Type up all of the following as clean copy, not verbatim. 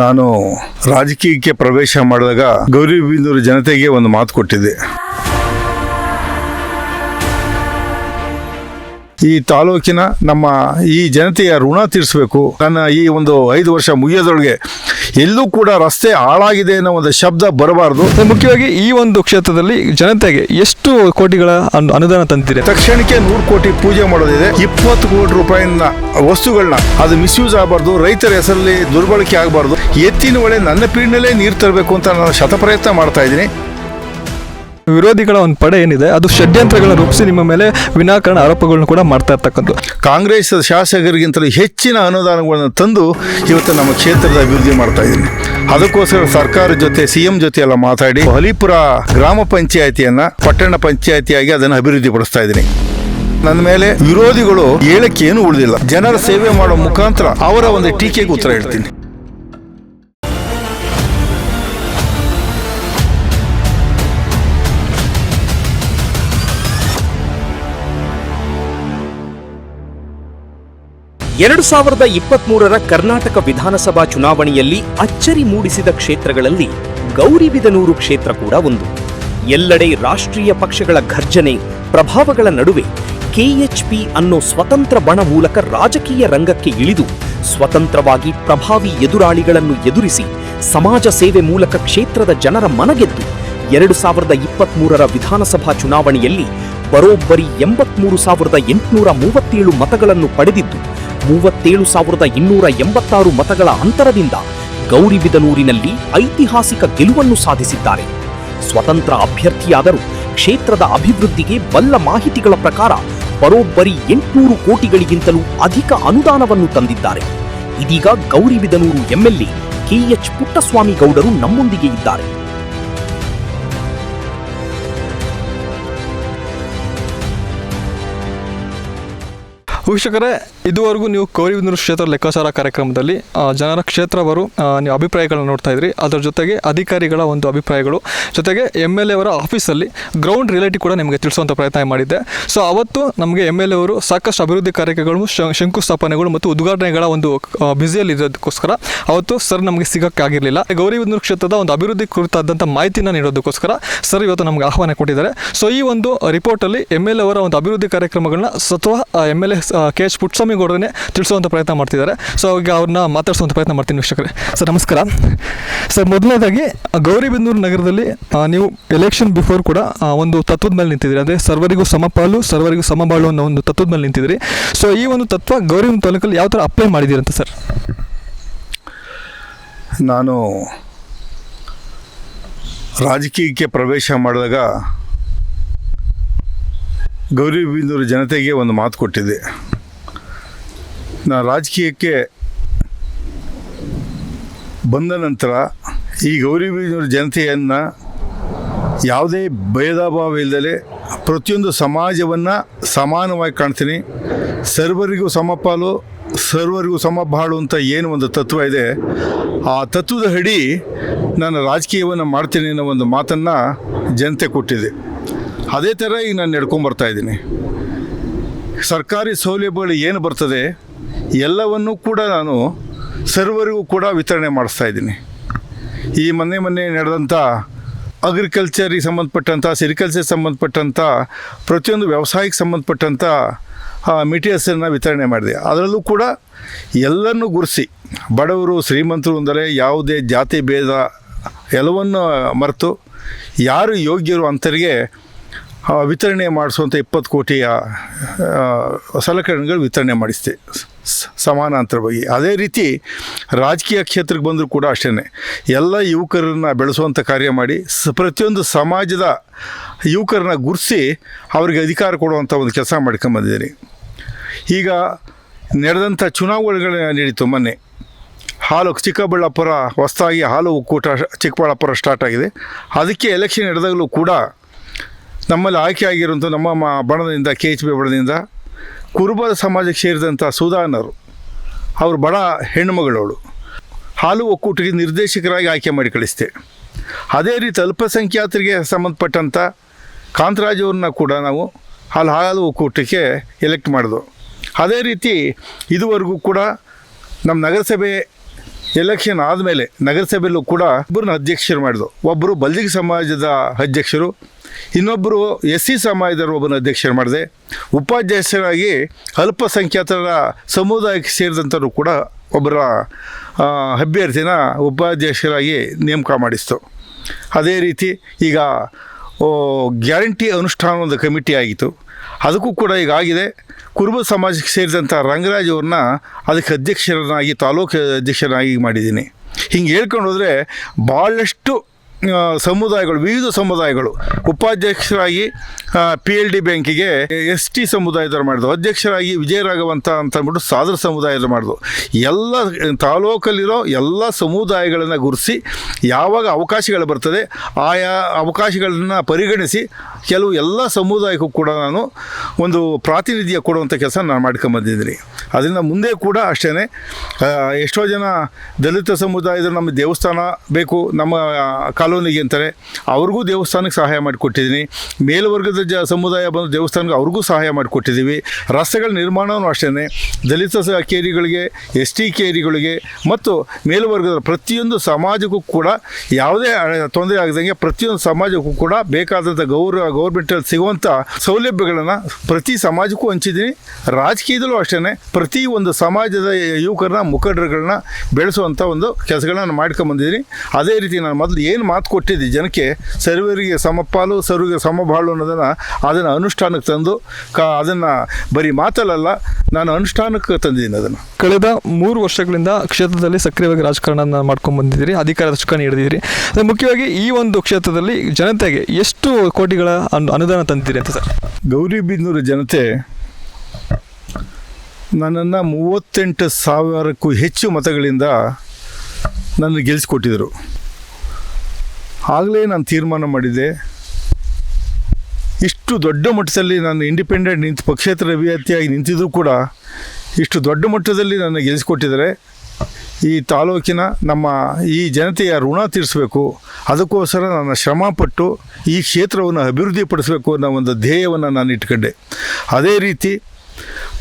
ನಾನು ರಾಜಕೀಯಕ್ಕೆ ಪ್ರವೇಶ ಮಾಡಿದಾಗ ಗೌರಿಬಿದನೂರು ಜನತೆಗೆ ಒಂದು ಮಾತು ಕೊಟ್ಟಿದ್ದೆ. ಈ ತಾಲೂಕಿನ ನಮ್ಮ ಈ ಜನತೆಯ ಋಣ ತೀರಿಸಬೇಕು. ನನ್ನ ಈ ಒಂದು 5 ವರ್ಷ ಮುಗಿಯೋದ್ರೊಳಗೆ ಎಲ್ಲೂ ಕೂಡ ರಸ್ತೆ ಹಾಳಾಗಿದೆ ಅನ್ನೋ ಒಂದು ಶಬ್ದ ಬರಬಾರ್ದು. ಮುಖ್ಯವಾಗಿ ಈ ಒಂದು ಕ್ಷೇತ್ರದಲ್ಲಿ ಜನತೆಗೆ ಎಷ್ಟು ಕೋಟಿಗಳ ಅನುದಾನ ತಂದಿದೆ? ತಕ್ಷಣಕ್ಕೆ 100 ಕೋಟಿ ಪೂಜೆ ಮಾಡೋದಿದೆ. 20 ಕೋಟಿ ರೂಪಾಯಿನ ವಸ್ತುಗಳನ್ನ ಅದು ಮಿಸ್ಯೂಸ್ ಆಗಬಾರ್ದು, ರೈತರ ಹೆಸರಲ್ಲಿ ದುರ್ಬಳಕೆ ಆಗಬಾರ್ದು. ಎತ್ತಿನ ಹೊಳೆ ನನ್ನ ಪೀಳಿನಲ್ಲೇ ನೀರು ತರಬೇಕು ಅಂತ ನಾನು ಶತಪ್ರಯತ್ನ ಮಾಡ್ತಾ ಇದ್ದೀನಿ. ವಿರೋಧಿಗಳ ಒಂದು ಪಡೆ ಏನಿದೆ ಅದು ಷಡ್ಯಂತ್ರಗಳನ್ನ ರೂಪಿಸಿ ನಿಮ್ಮ ಮೇಲೆ ವಿನಾಕಾರಣ ಆರೋಪಗಳನ್ನು ಕೂಡ ಮಾಡ್ತಾ ಇರ್ತಕ್ಕಂಥ ಕಾಂಗ್ರೆಸ್ ಶಾಸಕರಿಗಿಂತಲೂ ಹೆಚ್ಚಿನ ಅನುದಾನಗಳನ್ನು ತಂದು ಇವತ್ತು ನಮ್ಮ ಕ್ಷೇತ್ರದ ಅಭಿವೃದ್ಧಿ ಮಾಡ್ತಾ ಇದ್ದೀನಿ. ಅದಕ್ಕೋಸ್ಕರ ಸರ್ಕಾರದ ಜೊತೆ CM ಜೊತೆ ಎಲ್ಲ ಮಾತಾಡಿ ಹಲಿಪುರ ಗ್ರಾಮ ಪಂಚಾಯಿತಿಯನ್ನ ಪಟ್ಟಣ ಪಂಚಾಯಿತಿಯಾಗಿ ಅದನ್ನು ಅಭಿವೃದ್ಧಿ ಪಡಿಸ್ತಾ ಇದ್ದೀನಿ. ನನ್ನ ಮೇಲೆ ವಿರೋಧಿಗಳು ಹೇಳಕ್ಕೆ ಏನು ಉಳಿದಿಲ್ಲ. ಜನರ ಸೇವೆ ಮಾಡೋ ಮುಖಾಂತರ ಅವರ ಒಂದು ಟೀಕೆಗೆ ಉತ್ತರ ಹೇಳ್ತೀನಿ. ಎರಡು 2023ರ ಕರ್ನಾಟಕ ವಿಧಾನಸಭಾ ಚುನಾವಣೆಯಲ್ಲಿ ಅಚ್ಚರಿ ಮೂಡಿಸಿದ ಕ್ಷೇತ್ರಗಳಲ್ಲಿ ಗೌರಿಬಿದನೂರು ಕ್ಷೇತ್ರ ಕೂಡ ಒಂದು. ಎಲ್ಲೆಡೆ ರಾಷ್ಟ್ರೀಯ ಪಕ್ಷಗಳ ಘರ್ಜನೆ ಪ್ರಭಾವಗಳ ನಡುವೆ KHP ಅನ್ನೋ ಸ್ವತಂತ್ರ ಬಣ ಮೂಲಕ ರಾಜಕೀಯ ರಂಗಕ್ಕೆ ಇಳಿದು ಸ್ವತಂತ್ರವಾಗಿ ಪ್ರಭಾವಿ ಎದುರಾಳಿಗಳನ್ನು ಎದುರಿಸಿ ಸಮಾಜ ಸೇವೆ ಮೂಲಕ ಕ್ಷೇತ್ರದ ಜನರ ಮನಗೆದ್ದು 2023ರ ವಿಧಾನಸಭಾ ಚುನಾವಣೆಯಲ್ಲಿ ಬರೋಬ್ಬರಿ 83,837 ಮತಗಳನ್ನು ಪಡೆದಿದ್ದು 37,286 ಮತಗಳ ಅಂತರದಿಂದ ಗೌರಿಬಿದನೂರಿನಲ್ಲಿ ಐತಿಹಾಸಿಕ ಗೆಲುವನ್ನು ಸಾಧಿಸಿದ್ದಾರೆ. ಸ್ವತಂತ್ರ ಅಭ್ಯರ್ಥಿಯಾದರೂ ಕ್ಷೇತ್ರದ ಅಭಿವೃದ್ಧಿಗೆ ಬಲ್ಲ ಮಾಹಿತಿಗಳ ಪ್ರಕಾರ ಬರೋಬ್ಬರಿ 800 ಕೋಟಿಗಳಿಗಿಂತಲೂ ಅಧಿಕ ಅನುದಾನವನ್ನು ತಂದಿದ್ದಾರೆ. ಇದೀಗ ಗೌರಿಬಿದನೂರು MLA KH ಪುಟ್ಟಸ್ವಾಮಿ ಗೌಡರು ನಮ್ಮೊಂದಿಗೆ ಇದ್ದಾರೆ. ವೀಕ್ಷಕರೇ, ಇದುವರೆಗೂ ನೀವು ಗೌರಿಬಿದನೂರು ಕ್ಷೇತ್ರ ಲೆಕ್ಕಾಚಾರ ಕಾರ್ಯಕ್ರಮದಲ್ಲಿ ಜನರ ಕ್ಷೇತ್ರವರು ನೀವು ಅಭಿಪ್ರಾಯಗಳನ್ನ ನೋಡ್ತಾ ಇದ್ರಿ. ಅದರ ಜೊತೆಗೆ ಅಧಿಕಾರಿಗಳ ಒಂದು ಅಭಿಪ್ರಾಯಗಳು, ಜೊತೆಗೆ MLA ಅವರ ಆಫೀಸಲ್ಲಿ ಗ್ರೌಂಡ್ ರಿಯಾಲಿಟಿ ಕೂಡ ನಿಮಗೆ ತಿಳಿಸುವಂಥ ಪ್ರಯತ್ನ ಮಾಡಿದ್ದೆ. ಸೊ ಅವತ್ತು ನಮಗೆ MLA ಅವರು ಸಾಕಷ್ಟು ಅಭಿವೃದ್ಧಿ ಕಾರ್ಯಕ್ರಮಗಳು, ಶಂಕುಸ್ಥಾಪನೆಗಳು ಮತ್ತು ಉದ್ಘಾಟನೆಗಳ ಒಂದು ಬ್ಯುಸಿಯಲ್ಲಿ ಇರೋದಕ್ಕೋಸ್ಕರ ಅವತ್ತು ಸರ್ ನಮಗೆ ಸಿಗೋಕ್ಕಾಗಿರಲಿಲ್ಲ. ಗೌರಿಬಿದನೂರು ಕ್ಷೇತ್ರದ ಒಂದು ಅಭಿವೃದ್ಧಿ ಕುರಿತಾದಂಥ ಮಾಹಿತಿನ ನೀಡೋದಕ್ಕೋಸ್ಕರ ಸರ್ ಇವತ್ತು ನಮಗೆ ಆಹ್ವಾನ ಕೊಟ್ಟಿದ್ದಾರೆ. ಸೊ ಈ ಒಂದು ರಿಪೋರ್ಟಲ್ಲಿ MLA ಅವರ ಒಂದು ಅಭಿವೃದ್ಧಿ ಕಾರ್ಯಕ್ರಮಗಳನ್ನ ಸ್ವತಃ MLA KH ಪುಟ್ಟಸ್ವಾಮಿ ಗೌಡರನ್ನೇ ತಿಳಿಸುವಂಥ ಪ್ರಯತ್ನ ಮಾಡ್ತಿದ್ದಾರೆ. ಸೊ ಈಗ ಅವ್ರನ್ನ ಮಾತಾಡಿಸುವಂಥ ಪ್ರಯತ್ನ ಮಾಡ್ತೀನಿ. ವೀಕ್ಷಕರೇ, ಸರ್ ನಮಸ್ಕಾರ. ಸರ್, ಮೊದಲನೇದಾಗಿ ಗೌರಿಬಿದನೂರು ನಗರದಲ್ಲಿ ನೀವು ಎಲೆಕ್ಷನ್ ಬಿಫೋರ್ ಕೂಡ ಒಂದು ತತ್ವದ ಮೇಲೆ ನಿಂತಿದ್ದೀರಿ. ಅದೇ ಸರ್ವರಿಗೂ ಸಮಪಾಲು ಸರ್ವರಿಗೂ ಸಮಬಾಳು ಅನ್ನೋ ಒಂದು ತತ್ವದ ಮೇಲೆ ನಿಂತಿದ್ದೀರಿ. ಸೊ ಈ ಒಂದು ತತ್ವ ಗೌರಿಬಿದನೂರು ತಾಲೂಕಲ್ಲಿ ಯಾವ ಥರ ಅಪ್ಲೈ ಮಾಡಿದ್ದೀರಂತ ಸರ್? ನಾನು ರಾಜಕೀಯಕ್ಕೆ ಪ್ರವೇಶ ಮಾಡಿದಾಗ ಗೌರಿಬಿದನೂರು ಜನತೆಗೆ ಒಂದು ಮಾತು ಕೊಟ್ಟಿದ್ದೆ. ನಾನು ರಾಜಕೀಯಕ್ಕೆ ಬಂದ ನಂತರ ಈ ಗೌರಿಬಿದನೂರು ಜನತೆಯನ್ನು ಯಾವುದೇ ಭೇದ ಭಾವ ಇಲ್ಲದೆ ಪ್ರತಿಯೊಂದು ಸಮಾಜವನ್ನು ಸಮಾನವಾಗಿ ಕಾಣ್ತೀನಿ. ಸರ್ವರಿಗೂ ಸಮಪಾಲು ಸರ್ವರಿಗೂ ಸಮಬಾಳು ಅಂತ ಏನು ಒಂದು ತತ್ವ ಇದೆ, ಆ ತತ್ವದ ಅಡಿ ನಾನು ರಾಜಕೀಯವನ್ನು ಮಾಡ್ತೀನಿ ಅನ್ನೋ ಒಂದು ಮಾತನ್ನು ಜನತೆ ಕೊಟ್ಟಿದೆ. ಅದೇ ಥರ ಈಗ ನಾನು ನಡ್ಕೊಂಬರ್ತಾ ಇದ್ದೀನಿ. ಸರ್ಕಾರಿ ಸೌಲಭ್ಯಗಳು ಏನು ಬರ್ತದೆ ಎಲ್ಲವನ್ನೂ ಕೂಡ ನಾನು ಸರ್ವರಿಗೂ ಕೂಡ ವಿತರಣೆ ಮಾಡಿಸ್ತಾ ಇದ್ದೀನಿ. ಈ ಮೊನ್ನೆ ನಡೆದಂಥ ಅಗ್ರಿಕಲ್ಚರಿಗೆ ಸಂಬಂಧಪಟ್ಟಂಥ, ಸೆರಿಕಲ್ಚರ್ ಸಂಬಂಧಪಟ್ಟಂಥ ಪ್ರತಿಯೊಂದು ವ್ಯವಸಾಯಕ್ಕೆ ಸಂಬಂಧಪಟ್ಟಂಥ ಮೆಟೀರಿಯಲ್ಸನ್ನು ವಿತರಣೆ ಮಾಡಿದೆ. ಅದರಲ್ಲೂ ಕೂಡ ಎಲ್ಲರನ್ನೂ ಗುರುಸಿ ಬಡವರು ಶ್ರೀಮಂತರು ಅಂದರೆ ಯಾವುದೇ ಜಾತಿ ಭೇದ ಎಲ್ಲವನ್ನು ಮರೆತು ಯಾರು ಯೋಗ್ಯರು ಅಂಥವರಿಗೆ ವಿತರಣೆ ಮಾಡಿಸುವಂಥ 20 ಕೋಟಿಯ ಸಲಕರಣೆಗಳು ವಿತರಣೆ ಮಾಡಿಸ್ತೆ ಸಮಾನಾಂತರವಾಗಿ. ಅದೇ ರೀತಿ ರಾಜಕೀಯ ಕ್ಷೇತ್ರಕ್ಕೆ ಬಂದರೂ ಕೂಡ ಅಷ್ಟೇ ಎಲ್ಲ ಯುವಕರನ್ನು ಬೆಳೆಸುವಂಥ ಕಾರ್ಯ ಮಾಡಿ ಪ್ರತಿಯೊಂದು ಸಮಾಜದ ಯುವಕರನ್ನ ಗುರುಸಿ ಅವರಿಗೆ ಅಧಿಕಾರ ಕೊಡುವಂಥ ಒಂದು ಕೆಲಸ ಮಾಡ್ಕೊಂಬಂದಿದ್ದೀನಿ. ಈಗ ನಡೆದಂಥ ಚುನಾವಣೆಗಳು ನಡೀತು ಮೊನ್ನೆ. ಚಿಕ್ಕಬಳ್ಳಾಪುರ ಹೊಸದಾಗಿ ಹಾಲು ಒಕ್ಕೂಟ ಚಿಕ್ಕಬಳ್ಳಾಪುರ ಸ್ಟಾರ್ಟ್ ಆಗಿದೆ. ಅದಕ್ಕೆ ಎಲೆಕ್ಷನ್ ನಡೆದಾಗಲೂ ಕೂಡ ನಮ್ಮಲ್ಲಿ ಆಯ್ಕೆ ಆಗಿರುವಂಥ ನಮ್ಮ ಬಣದಿಂದ KHP ಬಣದಿಂದ ಕುರುಬ ಸಮಾಜಕ್ಕೆ ಸೇರಿದಂಥ ಸುಧಾನರು, ಅವರು ಬಡ ಹೆಣ್ಣುಮಗಳವಳು, ಹಾಲು ಒಕ್ಕೂಟಕ್ಕೆ ನಿರ್ದೇಶಕರಾಗಿ ಆಯ್ಕೆ ಮಾಡಿ ಕಳಿಸ್ತೆ. ಅದೇ ರೀತಿ ಅಲ್ಪಸಂಖ್ಯಾತರಿಗೆ ಸಂಬಂಧಪಟ್ಟಂಥ ಕಾಂತರಾಜ್ ಅವ್ರನ್ನ ಕೂಡ ನಾವು ಹಾಲು ಒಕ್ಕೂಟಕ್ಕೆ ಎಲೆಕ್ಟ್ ಮಾಡಿದ್ವು. ಅದೇ ರೀತಿ ಇದುವರೆಗೂ ಕೂಡ ನಮ್ಮ ನಗರಸಭೆ ಎಲೆಕ್ಷನ್ ಆದಮೇಲೆ ನಗರಸಭೆಯಲ್ಲೂ ಕೂಡ ಒಬ್ಬರನ್ನ ಅಧ್ಯಕ್ಷರು ಮಾಡಿದ್ರು. ಒಬ್ಬರು ಬಲ್ದಿಗ ಸಮಾಜದ ಅಧ್ಯಕ್ಷರು, ಇನ್ನೊಬ್ಬರು SC ಸಮಾಜದವರು ಒಬ್ಬನ ಅಧ್ಯಕ್ಷರು ಮಾಡಿದೆ. ಉಪಾಧ್ಯಕ್ಷರಾಗಿ ಅಲ್ಪಸಂಖ್ಯಾತರ ಸಮುದಾಯಕ್ಕೆ ಸೇರಿದಂಥವ್ರು ಕೂಡ ಒಬ್ಬರ ಅಭ್ಯರ್ಥಿನ ಉಪಾಧ್ಯಕ್ಷರಾಗಿ ನೇಮಕ ಮಾಡಿಸ್ತು. ಅದೇ ರೀತಿ ಈಗ ಗ್ಯಾರಂಟಿ ಅನುಷ್ಠಾನ ಒಂದು ಕಮಿಟಿ ಆಗಿತ್ತು, ಅದಕ್ಕೂ ಕೂಡ ಈಗ ಆಗಿದೆ. ಕುರುಬ ಸಮಾಜಕ್ಕೆ ಸೇರಿದಂಥ ರಂಗರಾಜ್ ಅವ್ರನ್ನ ಅದಕ್ಕೆ ಅಧ್ಯಕ್ಷರನ್ನಾಗಿ, ತಾಲೂಕು ಅಧ್ಯಕ್ಷರನ್ನಾಗಿ ಮಾಡಿದ್ದೀನಿ. ಹಿಂಗೆ ಹೇಳ್ಕೊಂಡು ಹೋದರೆ ಭಾಳಷ್ಟು ಸಮುದಾಯಗಳು, ವಿವಿಧ ಸಮುದಾಯಗಳು ಉಪಾಧ್ಯಕ್ಷರಾಗಿ PLD ಬ್ಯಾಂಕಿಗೆ ST ಸಮುದಾಯದವ್ರು ಮಾಡಿದ್ರು, ಅಧ್ಯಕ್ಷರಾಗಿ ವಿಜಯರಾಘವಂತ ಅಂತ ಅಂದ್ಬಿಟ್ಟು ಸಾದರ ಸಮುದಾಯದ ಮಾಡಿದ್ರು. ಎಲ್ಲ ತಾಲೂಕಲ್ಲಿರೋ ಎಲ್ಲ ಸಮುದಾಯಗಳನ್ನು ಗುರುತಿಸಿ ಯಾವಾಗ ಅವಕಾಶಗಳು ಬರ್ತದೆ ಆಯಾ ಅವಕಾಶಗಳನ್ನು ಪರಿಗಣಿಸಿ ಕೆಲವು ಎಲ್ಲ ಸಮುದಾಯಕ್ಕೂ ಕೂಡ ನಾನು ಒಂದು ಪ್ರಾತಿನಿಧ್ಯ ಕೊಡುವಂಥ ಕೆಲಸ ನಾನು ಮಾಡ್ಕೊಂಬಂದಿದ್ದೀನಿ. ಅದರಿಂದ ಮುಂದೆ ಕೂಡ ಅಷ್ಟೇ. ಎಷ್ಟೋ ಜನ ದಲಿತ ಸಮುದಾಯದ ನಮ್ಮ ದೇವಸ್ಥಾನ ಬೇಕು ನಮ್ಮ ಕಾಲೋನಿಗೆ ಅಂತಾರೆ, ಅವ್ರಿಗೂ ದೇವಸ್ಥಾನಕ್ಕೆ ಸಹಾಯ ಮಾಡಿಕೊಟ್ಟಿದ್ದೀನಿ. ಮೇಲ್ವರ್ಗದ ಸಮುದಾಯ ಬಂದು ದೇವಸ್ಥಾನಕ್ಕೆ ಅವ್ರಿಗೂ ಸಹಾಯ ಮಾಡಿಕೊಟ್ಟಿದ್ದೀವಿ. ರಸ್ತೆಗಳ ನಿರ್ಮಾಣವೂ ಅಷ್ಟೇ, ದಲಿತ ಕೇರಿಗಳಿಗೆ, ST ಕೇರಿಗಳಿಗೆ ಮತ್ತು ಮೇಲ್ವರ್ಗದ ಪ್ರತಿಯೊಂದು ಸಮಾಜಕ್ಕೂ ಕೂಡ ಯಾವುದೇ ತೊಂದರೆ ಆಗದಂಗೆ ಪ್ರತಿಯೊಂದು ಸಮಾಜಕ್ಕೂ ಕೂಡ ಬೇಕಾದಂಥ ಗೌರ್ಮೆಂಟಲ್ಲಿ ಸಿಗುವಂಥ ಸೌಲಭ್ಯಗಳನ್ನು ಪ್ರತಿ ಸಮಾಜಕ್ಕೂ ಹಂಚಿದ್ದೀನಿ. ರಾಜಕೀಯದಲ್ಲೂ ಅಷ್ಟೇ ಪ್ರತಿ ಒಂದು ಸಮಾಜದ ಯುವಕರನ್ನ, ಮುಖಂಡರುಗಳನ್ನ ಬೆಳೆಸುವಂಥ ಒಂದು ಕೆಲಸಗಳನ್ನ ಮಾಡ್ಕೊಂಬಂದಿದ್ದೀನಿ. ಅದೇ ರೀತಿ ನಾನು ಮೊದಲು ಏನು ಮಾತು ಕೊಟ್ಟಿದ್ದೆ ಜನಕ್ಕೆ, ಸರ್ವರಿಗೆ ಸಮಪಾಲು ಸರ್ವರಿಗೆ ಸಮಬಾಳು ಅದನ್ನು ಅನುಷ್ಠಾನಕ್ಕೆ ತಂದು ಅದನ್ನು ಬರೀ ಮಾತಲ್ಲ, ನಾನು ಅನುಷ್ಠಾನಕ್ಕೆ ತಂದಿದ್ದೀನಿ. ಅದನ್ನು ಕಳೆದ 3 ವರ್ಷಗಳಿಂದ ಕ್ಷೇತ್ರದಲ್ಲಿ ಸಕ್ರಿಯವಾಗಿ ರಾಜಕಾರಣ ಮಾಡ್ಕೊಂಡು ಬಂದಿದ್ದೀರಿ, ಅಧಿಕಾರದ ಚುಕ್ಕಾಣಿ ಹಿಡಿದಿದ್ದೀರಿ. ಅದು ಮುಖ್ಯವಾಗಿ ಈ ಒಂದು ಕ್ಷೇತ್ರದಲ್ಲಿ ಜನತೆಗೆ ಎಷ್ಟು ಕೋಟಿಗಳ ಅನುದಾನ ತಂದಿದ್ದೀರಿ ಅಂತ ಸರ್? ಗೌರಿಬಿದನೂರು ಜನತೆ ನನ್ನನ್ನು 38,000ಕ್ಕೂ ಹೆಚ್ಚು ಮತಗಳಿಂದ ನನ್ನ ಗೆಲ್ಲಿಸಿಕೊಟ್ಟಿದ್ದರು. ಆಗಲೇ ನಾನು ತೀರ್ಮಾನ ಮಾಡಿದ್ದೆ, ಇಷ್ಟು ದೊಡ್ಡ ಮಟ್ಟದಲ್ಲಿ ನಾನು ಇಂಡಿಪೆಂಡೆಂಟ್ ಪಕ್ಷೇತರ ಅಭ್ಯರ್ಥಿಯಾಗಿ ನಿಂತಿದ್ದರೂ ಕೂಡ ಇಷ್ಟು ದೊಡ್ಡ ಮಟ್ಟದಲ್ಲಿ ನನ್ನ ಗೆಲ್ಲಿಸಿಕೊಟ್ಟಿದ್ದಾರೆ. ಈ ತಾಲೂಕಿನ ನಮ್ಮ ಈ ಜನತೆಯ ಋಣ ತೀರಿಸಬೇಕು, ಅದಕ್ಕೋಸ್ಕರ ನಾನು ಶ್ರಮಪಟ್ಟು ಈ ಕ್ಷೇತ್ರವನ್ನು ಅಭಿವೃದ್ಧಿಪಡಿಸಬೇಕು ಅನ್ನೋ ಒಂದು ಧ್ಯೇಯವನ್ನು ನಾನು ಇಟ್ಕೊಂಡೆ. ಅದೇ ರೀತಿ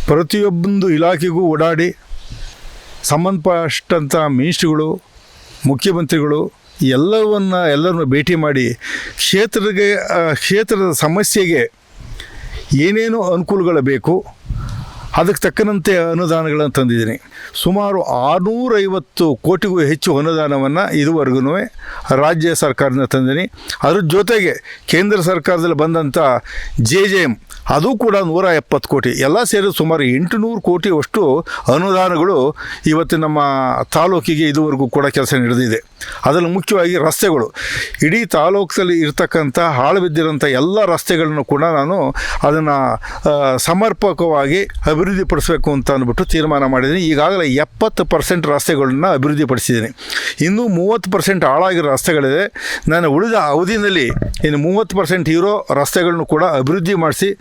ಪ್ರತಿಯೊಂದು ಇಲಾಖೆಗೂ ಓಡಾಡಿ ಸಂಬಂಧಪಟ್ಟಂಥ ಮಿನಿಸ್ಟ್ರುಗಳು, ಮುಖ್ಯಮಂತ್ರಿಗಳು ಎಲ್ಲರನ್ನು ಭೇಟಿ ಮಾಡಿ ಕ್ಷೇತ್ರದ ಸಮಸ್ಯೆಗೆ ಏನೇನು ಅನುಕೂಲಗಳು ಬೇಕು ಅದಕ್ಕೆ ತಕ್ಕಂತೆ ಅನುದಾನಗಳನ್ನು ತಂದಿದ್ದೀನಿ. ಸುಮಾರು 650 ಕೋಟಿಗೂ ಹೆಚ್ಚು ಅನುದಾನವನ್ನು ಇದುವರೆಗೂ ರಾಜ್ಯ ಸರ್ಕಾರದಿಂದ ತಂದಿದ್ದೀನಿ. ಅದ್ರ ಜೊತೆಗೆ ಕೇಂದ್ರ ಸರ್ಕಾರದಲ್ಲಿ ಬಂದಂಥ JJM ಅದು ಕೂಡ 170 ಕೋಟಿ, ಎಲ್ಲ ಸೇರಿ ಸುಮಾರು 800 ಕೋಟಿಯಷ್ಟು ಅನುದಾನಗಳು ಇವತ್ತು ನಮ್ಮ ತಾಲೂಕಿಗೆ ಇದುವರೆಗೂ ಕೂಡ ಕೆಲಸ ನಡೆದಿದೆ. ಅದರಲ್ಲಿ ಮುಖ್ಯವಾಗಿ ರಸ್ತೆಗಳು, ಇಡೀ ತಾಲೂಕಲ್ಲಿ ಇರ್ತಕ್ಕಂಥ ಹಾಳು ಬಿದ್ದಿರೋಂಥ ಎಲ್ಲ ರಸ್ತೆಗಳನ್ನು ಕೂಡ ನಾನು ಅದನ್ನು ಸಮರ್ಪಕವಾಗಿ ಅಭಿವೃದ್ಧಿಪಡಿಸಬೇಕು ಅಂತ ಅಂದ್ಬಿಟ್ಟು ತೀರ್ಮಾನ ಮಾಡಿದ್ದೀನಿ. ಈಗಾಗಲೇ 70% ರಸ್ತೆಗಳನ್ನ ಅಭಿವೃದ್ಧಿಪಡಿಸಿದ್ದೀನಿ. ಇನ್ನೂ 30% ಹಾಳಾಗಿರೋ ರಸ್ತೆಗಳಿದೆ. ನಾನು ಉಳಿದ ಅವಧಿಯಲ್ಲಿ ಇನ್ನು 30% ಇರೋ ರಸ್ತೆಗಳನ್ನು ಕೂಡ ಅಭಿವೃದ್ಧಿ ಮಾಡಿಸಿ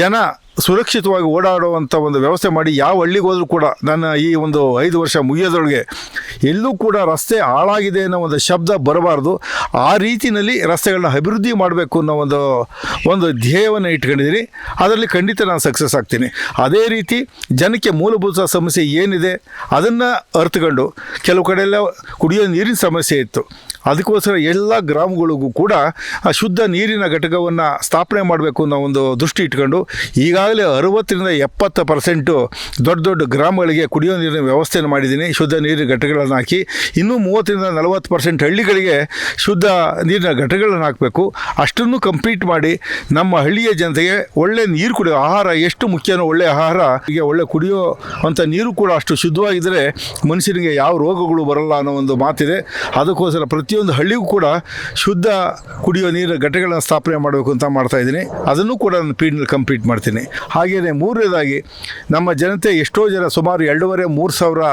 ಜನ ಸುರಕ್ಷಿತವಾಗಿ ಓಡಾಡುವಂಥ ಒಂದು ವ್ಯವಸ್ಥೆ ಮಾಡಿ ಯಾವ ಹಳ್ಳಿಗೆ ಹೋದರೂ ಕೂಡ ನನ್ನ ಈ ಒಂದು 5 ವರ್ಷ ಮುಗಿಯೋದ್ರೊಳಗೆ ಎಲ್ಲೂ ಕೂಡ ರಸ್ತೆ ಹಾಳಾಗಿದೆ ಅನ್ನೋ ಒಂದು ಶಬ್ದ ಬರಬಾರ್ದು. ಆ ರೀತಿಯಲ್ಲಿ ರಸ್ತೆಗಳನ್ನ ಅಭಿವೃದ್ಧಿ ಮಾಡಬೇಕು ಅನ್ನೋ ಒಂದು ಧ್ಯೇಯವನ್ನು ಇಟ್ಕೊಂಡಿದ್ದೀನಿ. ಅದರಲ್ಲಿ ಖಂಡಿತ ನಾನು ಸಕ್ಸಸ್ ಆಗ್ತೀನಿ. ಅದೇ ರೀತಿ ಜನಕ್ಕೆ ಮೂಲಭೂತ ಸಮಸ್ಯೆ ಏನಿದೆ ಅದನ್ನು ಅರ್ಥಕೊಂಡು, ಕೆಲವು ಕಡೆಯೆಲ್ಲ ಕುಡಿಯೋ ನೀರಿನ ಸಮಸ್ಯೆ ಇತ್ತು, ಅದಕ್ಕೋಸ್ಕರ ಎಲ್ಲ ಗ್ರಾಮಗಳಿಗೂ ಕೂಡ ಶುದ್ಧ ನೀರಿನ ಘಟಕವನ್ನು ಸ್ಥಾಪನೆ ಮಾಡಬೇಕು ಅನ್ನೋ ಒಂದು ದೃಷ್ಟಿ ಇಟ್ಕೊಂಡು ಈಗಾಗಲೇ 60-70% ದೊಡ್ಡ ಗ್ರಾಮಗಳಿಗೆ ಕುಡಿಯೋ ನೀರಿನ ವ್ಯವಸ್ಥೆಯನ್ನು ಮಾಡಿದ್ದೀನಿ, ಶುದ್ಧ ನೀರಿನ ಘಟಕಗಳನ್ನು ಹಾಕಿ. ಇನ್ನೂ 30-40% ಹಳ್ಳಿಗಳಿಗೆ ಶುದ್ಧ ನೀರಿನ ಘಟಕಗಳನ್ನು ಹಾಕಬೇಕು. ಅಷ್ಟನ್ನು ಕಂಪ್ಲೀಟ್ ಮಾಡಿ ನಮ್ಮ ಹಳ್ಳಿಯ ಜನತೆಗೆ ಒಳ್ಳೆ ನೀರು ಕುಡಿಯೋ ಆಹಾರ ಎಷ್ಟು ಮುಖ್ಯನೋ, ಒಳ್ಳೆ ಆಹಾರ, ಈಗ ಒಳ್ಳೆ ಕುಡಿಯೋ ಅಂಥ ನೀರು ಕೂಡ ಅಷ್ಟು ಶುದ್ಧವಾಗಿದ್ದರೆ ಮನುಷ್ಯನಿಗೆ ಯಾವ ರೋಗಗಳು ಬರಲ್ಲ ಅನ್ನೋ ಒಂದು ಮಾತಿದೆ. ಅದಕ್ಕೋಸ್ಕರ ಪ್ರತಿಯೊಂದು ಹಳ್ಳಿಗೂ ಕೂಡ ಶುದ್ಧ ಕುಡಿಯೋ ನೀರಿನ ಘಟಕಗಳನ್ನು ಸ್ಥಾಪನೆ ಮಾಡಬೇಕು ಅಂತ ಮಾಡ್ತಾಯಿದ್ದೀನಿ. ಅದನ್ನು ಕೂಡ ನಾನು ಪೀಡ್ನಲ್ಲಿ ಕಂಪ್ಲೀಟ್ ಮಾಡ್ತೀನಿ. ಹಾಗೆಯೇ ಮೂರನೇದಾಗಿ ನಮ್ಮ ಜನತೆ ಎಷ್ಟೋ ಜನ ಸುಮಾರು 2,500-3,000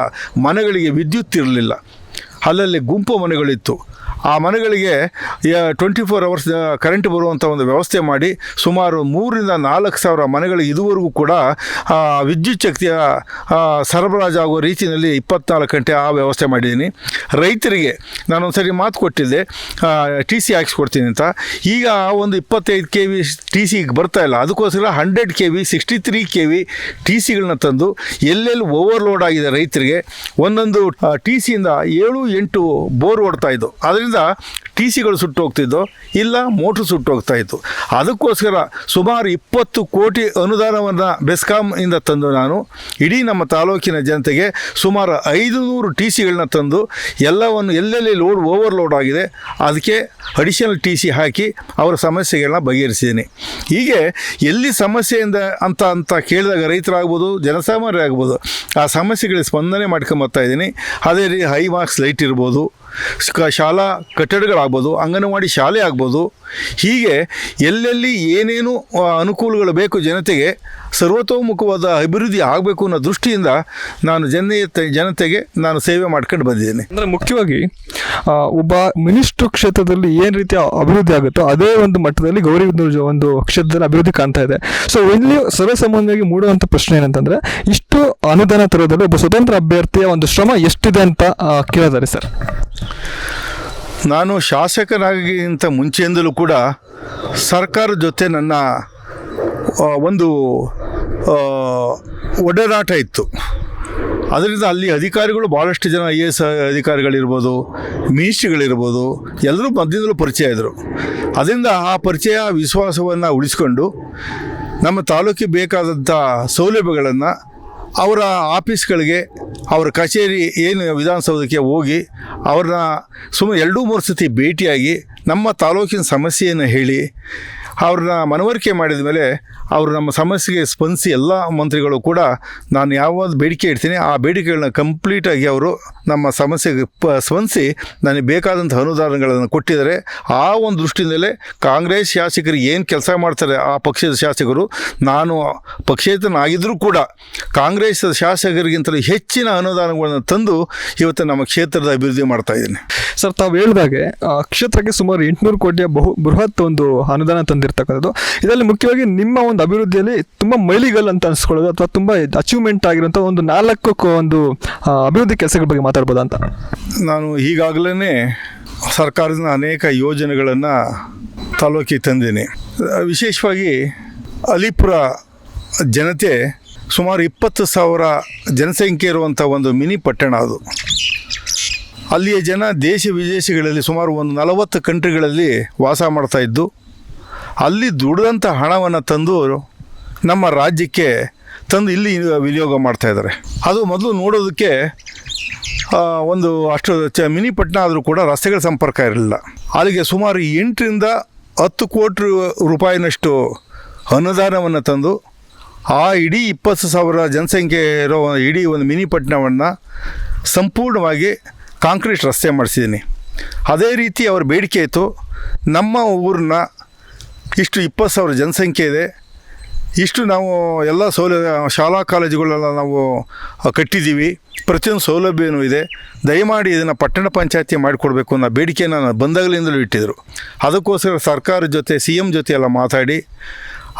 ಮನೆಗಳಿಗೆ ವಿದ್ಯುತ್ ಇರಲಿಲ್ಲ, ಅಲ್ಲಲ್ಲಿ ಗುಂಪು ಮನೆಗಳಿತ್ತು. ಆ ಮನೆಗಳಿಗೆ 24 ಅವರ್ಸ್ ಕರೆಂಟ್ ಬರುವಂಥ ಒಂದು ವ್ಯವಸ್ಥೆ ಮಾಡಿ ಸುಮಾರು 3,000-4,000 ಮನೆಗಳಿಗೆ ಇದುವರೆಗೂ ಕೂಡ ವಿದ್ಯುತ್ ಶಕ್ತಿಯ ಸರಬರಾಜಾಗುವ ರೀತಿಯಲ್ಲಿ 24 ಗಂಟೆ ಆ ವ್ಯವಸ್ಥೆ ಮಾಡಿದ್ದೀನಿ. ರೈತರಿಗೆ ನಾನೊಂದು ಸರಿ ಮಾತು ಕೊಟ್ಟಿದ್ದೆ ಟಿ ಸಿ ಹಾಕ್ಸ್ಕೊಡ್ತೀನಿ ಅಂತ. ಈಗ ಒಂದು 25 KV ಟಿ ಸಿ ಬರ್ತಾ ಇಲ್ಲ, ಅದಕ್ಕೋಸ್ಕರ 100 KV 63 KV ಟಿ ಸಿಗಳನ್ನ ತಂದು ಎಲ್ಲೆಲ್ಲಿ ಓವರ್ಲೋಡ್ ಆಗಿದೆ ರೈತರಿಗೆ ಒಂದೊಂದು ಟಿ ಸಿಯಿಂದ 7-8 ಬೋರ್ ಓಡ್ತಾ ಇದ್ದು, ಅದರಿಂದ ಟಿ ಸಿಗಳು ಸುಟ್ಟು ಹೋಗ್ತಿದ್ದು, ಇಲ್ಲ ಮೋಟ್ರ್ ಸುಟ್ಟು ಹೋಗ್ತಾ ಇತ್ತು. ಅದಕ್ಕೋಸ್ಕರ ಸುಮಾರು 20 ಕೋಟಿ ಅನುದಾನವನ್ನು ಬೆಸ್ಕಾಂ ಇಂದ ತಂದು ನಾನು ಇಡೀ ನಮ್ಮ ತಾಲೂಕಿನ ಜನತೆಗೆ ಸುಮಾರು 500 ಟಿ ಸಿಗಳನ್ನ ತಂದು ಎಲ್ಲವನ್ನು ಎಲ್ಲೆಲ್ಲಿ ಓವರ್ಲೋಡ್ ಆಗಿದೆ ಅದಕ್ಕೆ ಅಡಿಷನಲ್ ಟಿ ಸಿ ಹಾಕಿ ಅವರ ಸಮಸ್ಯೆಗಳನ್ನ ಬಗೆಹರಿಸಿದ್ದೀನಿ. ಹೀಗೆ ಎಲ್ಲಿ ಸಮಸ್ಯೆಯಿಂದ ಅಂತ ಕೇಳಿದಾಗ ರೈತರಾಗ್ಬೋದು, ಜನಸಾಮಾನ್ಯರಾಗ್ಬೋದು, ಆ ಸಮಸ್ಯೆಗಳಿಗೆ ಸ್ಪಂದನೆ ಮಾಡ್ಕೊಂಬರ್ತಾ ಇದ್ದೀನಿ. ಅದೇ ರೀತಿ ಹೈ ಮಾರ್ಕ್ಸ್ ಲೈಟ್ ಇರ್ಬೋದು, ಶಾಲಾ ಕಟ್ಟಡಗಳಾಗ್ಬೋದು, ಅಂಗನವಾಡಿ ಶಾಲೆ ಆಗ್ಬೋದು, ಹೀಗೆ ಎಲ್ಲೆಲ್ಲಿ ಏನೇನು ಅನುಕೂಲಗಳು ಬೇಕು ಜನತೆಗೆ ಸರ್ವತೋಮುಖವಾದ ಅಭಿವೃದ್ಧಿ ಆಗಬೇಕು ಅನ್ನೋ ದೃಷ್ಟಿಯಿಂದ ನಾನು ಜನತೆಗೆ ನಾನು ಸೇವೆ ಮಾಡ್ಕೊಂಡು ಬಂದಿದ್ದೀನಿ. ಅಂದರೆ ಮುಖ್ಯವಾಗಿ ಒಬ್ಬ ಮಿನಿಸ್ಟ್ರು ಕ್ಷೇತ್ರದಲ್ಲಿ ಏನು ರೀತಿಯ ಅಭಿವೃದ್ಧಿ ಆಗುತ್ತೋ ಅದೇ ಒಂದು ಮಟ್ಟದಲ್ಲಿ ಗೌರಿಬಿದನೂರು ಒಂದು ಕ್ಷೇತ್ರದಲ್ಲಿ ಅಭಿವೃದ್ಧಿ ಕಾಣ್ತಾ ಇದೆ. ಸೊ ಇಲ್ಲಿ ಸರ್ವಸಾಮಾನ್ಯವಾಗಿ ಮೂಡುವಂಥ ಪ್ರಶ್ನೆ ಏನಂತಂದರೆ, ಇಷ್ಟು ಅನುದಾನ ತರೋದ್ರಲ್ಲಿ ಒಬ್ಬ ಸ್ವತಂತ್ರ ಅಭ್ಯರ್ಥಿಯ ಒಂದು ಶ್ರಮ ಎಷ್ಟಿದೆ ಅಂತ ಕೇಳಿದ್ದಾರೆ ಸರ್. ನಾನು ಶಾಸಕನಾಗಿಗಿಂತ ಮುಂಚೆಯಿಂದಲೂ ಕೂಡ ಸರ್ಕಾರದ ಜೊತೆ ನನ್ನ ಒಂದು ಒಡನಾಟ ಇತ್ತು. ಅದರಿಂದ ಅಲ್ಲಿ ಅಧಿಕಾರಿಗಳು ಭಾಳಷ್ಟು ಜನ IAS ಅಧಿಕಾರಿಗಳಿರ್ಬೋದು, ಮಿನಿಸ್ಟ್ರಿಗಳಿರ್ಬೋದು, ಎಲ್ಲರೂ ಮಧ್ಯದಲ್ಲೂ ಪರಿಚಯ ಇದ್ದರು. ಅದರಿಂದ ಆ ಪರಿಚಯ ವಿಶ್ವಾಸವನ್ನು ಉಳಿಸ್ಕೊಂಡು ನಮ್ಮ ತಾಲೂಕಿಗೆ ಬೇಕಾದಂಥ ಸೌಲಭ್ಯಗಳನ್ನು ಅವರ ಆಫೀಸ್ಗಳಿಗೆ, ಅವರ ಕಚೇರಿ ಏನು ವಿಧಾನಸೌಧಕ್ಕೆ ಹೋಗಿ ಅವ್ರನ್ನ ಸುಮಾರು 2-3 ಸತಿ ಭೇಟಿಯಾಗಿ ನಮ್ಮ ತಾಲೂಕಿನ ಸಮಸ್ಯೆಯನ್ನು ಹೇಳಿ ಅವ್ರನ್ನ ಮನವರಿಕೆ ಮಾಡಿದ ಮೇಲೆ ಅವರು ನಮ್ಮ ಸಮಸ್ಯೆಗೆ ಸ್ಪಂದಿಸಿ ಎಲ್ಲ ಮಂತ್ರಿಗಳು ಕೂಡ ನಾನು ಯಾವ್ದು ಬೇಡಿಕೆ ಇಡ್ತೀನಿ ಆ ಬೇಡಿಕೆಗಳನ್ನ ಕಂಪ್ಲೀಟಾಗಿ ಅವರು ನಮ್ಮ ಸಮಸ್ಯೆಗೆ ಸ್ಪಂದಿಸಿ ನನಗೆ ಬೇಕಾದಂಥ ಅನುದಾನಗಳನ್ನು ಕೊಟ್ಟಿದ್ದಾರೆ. ಆ ಒಂದು ದೃಷ್ಟಿಯಿಂದಲೇ ಕಾಂಗ್ರೆಸ್ ಶಾಸಕರು ಏನು ಕೆಲಸ ಮಾಡ್ತಾರೆ ಆ ಪಕ್ಷದ ಶಾಸಕರು, ನಾನು ಪಕ್ಷೇತರನಾಗಿದ್ದರೂ ಕೂಡ ಕಾಂಗ್ರೆಸ್ ಶಾಸಕರಿಗಿಂತಲೂ ಹೆಚ್ಚಿನ ಅನುದಾನಗಳನ್ನು ತಂದು ಇವತ್ತು ನಮ್ಮ ಕ್ಷೇತ್ರದ ಅಭಿವೃದ್ಧಿ ಮಾಡ್ತಾಯಿದ್ದೀನಿ. ಸರ್, ತಾವು ಹೇಳಿದಾಗೆ ಕ್ಷೇತ್ರಕ್ಕೆ ಸುಮಾರು 800 ಕೋಟಿಯ ಬೃಹತ್ ಒಂದು ಅನುದಾನ ತಂದಿರ್ತಕ್ಕಂಥದ್ದು. ಇದರಲ್ಲಿ ಮುಖ್ಯವಾಗಿ ನಿಮ್ಮ ಒಂದು ಅಭಿವೃದ್ಧಿಯಲ್ಲಿ ತುಂಬ ಮೈಲಿಗಲ್ಲು ಅಂತ ಅನಿಸ್ಕೊಳ್ಳೋದು ಅಥವಾ ತುಂಬ ಅಚೀವ್ಮೆಂಟ್ ಆಗಿರುವಂಥ ಒಂದು 4 ಒಂದು ಅಭಿವೃದ್ಧಿ ಕೆಲಸಗಳ ಬಗ್ಗೆ ಮಾತಾಡ್ಬೋದಾ ಅಂತ. ನಾನು ಈಗಾಗಲೇ ಸರ್ಕಾರದ ಅನೇಕ ಯೋಜನೆಗಳನ್ನು ತಾಲೂಕಿಗೆ ತಂದೀನಿ. ವಿಶೇಷವಾಗಿ ಅಲಿಪುರ ಜನತೆ ಸುಮಾರು 20,000 ಜನಸಂಖ್ಯೆ ಇರುವಂಥ ಒಂದು ಮಿನಿ ಪಟ್ಟಣ ಅದು. ಅಲ್ಲಿಯ ಜನ ದೇಶ ವಿದೇಶಗಳಲ್ಲಿ ಸುಮಾರು ಒಂದು 40 ಕಂಟ್ರಿಗಳಲ್ಲಿ ವಾಸ ಮಾಡ್ತಾಯಿದ್ದು, ಅಲ್ಲಿ ದುಡಿದಂಥ ಹಣವನ್ನು ತಂದು ನಮ್ಮ ರಾಜ್ಯಕ್ಕೆ ತಂದು ಇಲ್ಲಿ ವಿನಿಯೋಗ ಮಾಡ್ತಾಯಿದ್ದಾರೆ. ಅದು ಮೊದಲು ನೋಡೋದಕ್ಕೆ ಒಂದು ಅಷ್ಟು ಮಿನಿ ಪಟ್ಟಣ ಆದರೂ ಕೂಡ ರಸ್ತೆಗಳ ಸಂಪರ್ಕ ಇರಲಿಲ್ಲ. ಅಲ್ಲಿಗೆ ಸುಮಾರು 8-10 ಕೋಟಿ ರೂಪಾಯಿನಷ್ಟು ಅನುದಾನವನ್ನು ತಂದು ಆ ಇಡೀ 20,000 ಜನಸಂಖ್ಯೆ ಇರೋ ಇಡೀ ಒಂದು ಮಿನಿ ಪಟ್ಟಣವನ್ನು ಸಂಪೂರ್ಣವಾಗಿ ಕಾಂಕ್ರೀಟ್ ರಸ್ತೆ ಮಾಡಿಸಿದ್ದೀನಿ. ಅದೇ ರೀತಿ ಅವ್ರ ಬೇಡಿಕೆ ಇತ್ತು, ನಮ್ಮ ಊರನ್ನ ಇಷ್ಟು 20,000 ಜನಸಂಖ್ಯೆ ಇದೆ, ಇಷ್ಟು ನಾವು ಎಲ್ಲ ಸೌಲಭ್ಯ ಶಾಲಾ ಕಾಲೇಜುಗಳೆಲ್ಲ ನಾವು ಕಟ್ಟಿದ್ದೀವಿ, ಪ್ರತಿಯೊಂದು ಸೌಲಭ್ಯವೂ ಇದೆ, ದಯಮಾಡಿ ಇದನ್ನು ಪಟ್ಟಣ ಪಂಚಾಯತಿ ಮಾಡಿಕೊಡ್ಬೇಕು ಅನ್ನೋ ಬೇಡಿಕೆಯನ್ನು ನಾನು ಬಂದಾಗಲಿಂದಲೂ ಇಟ್ಟಿದ್ದರು. ಅದಕ್ಕೋಸ್ಕರ ಸರ್ಕಾರದ ಜೊತೆ CM ಜೊತೆ ಎಲ್ಲ ಮಾತಾಡಿ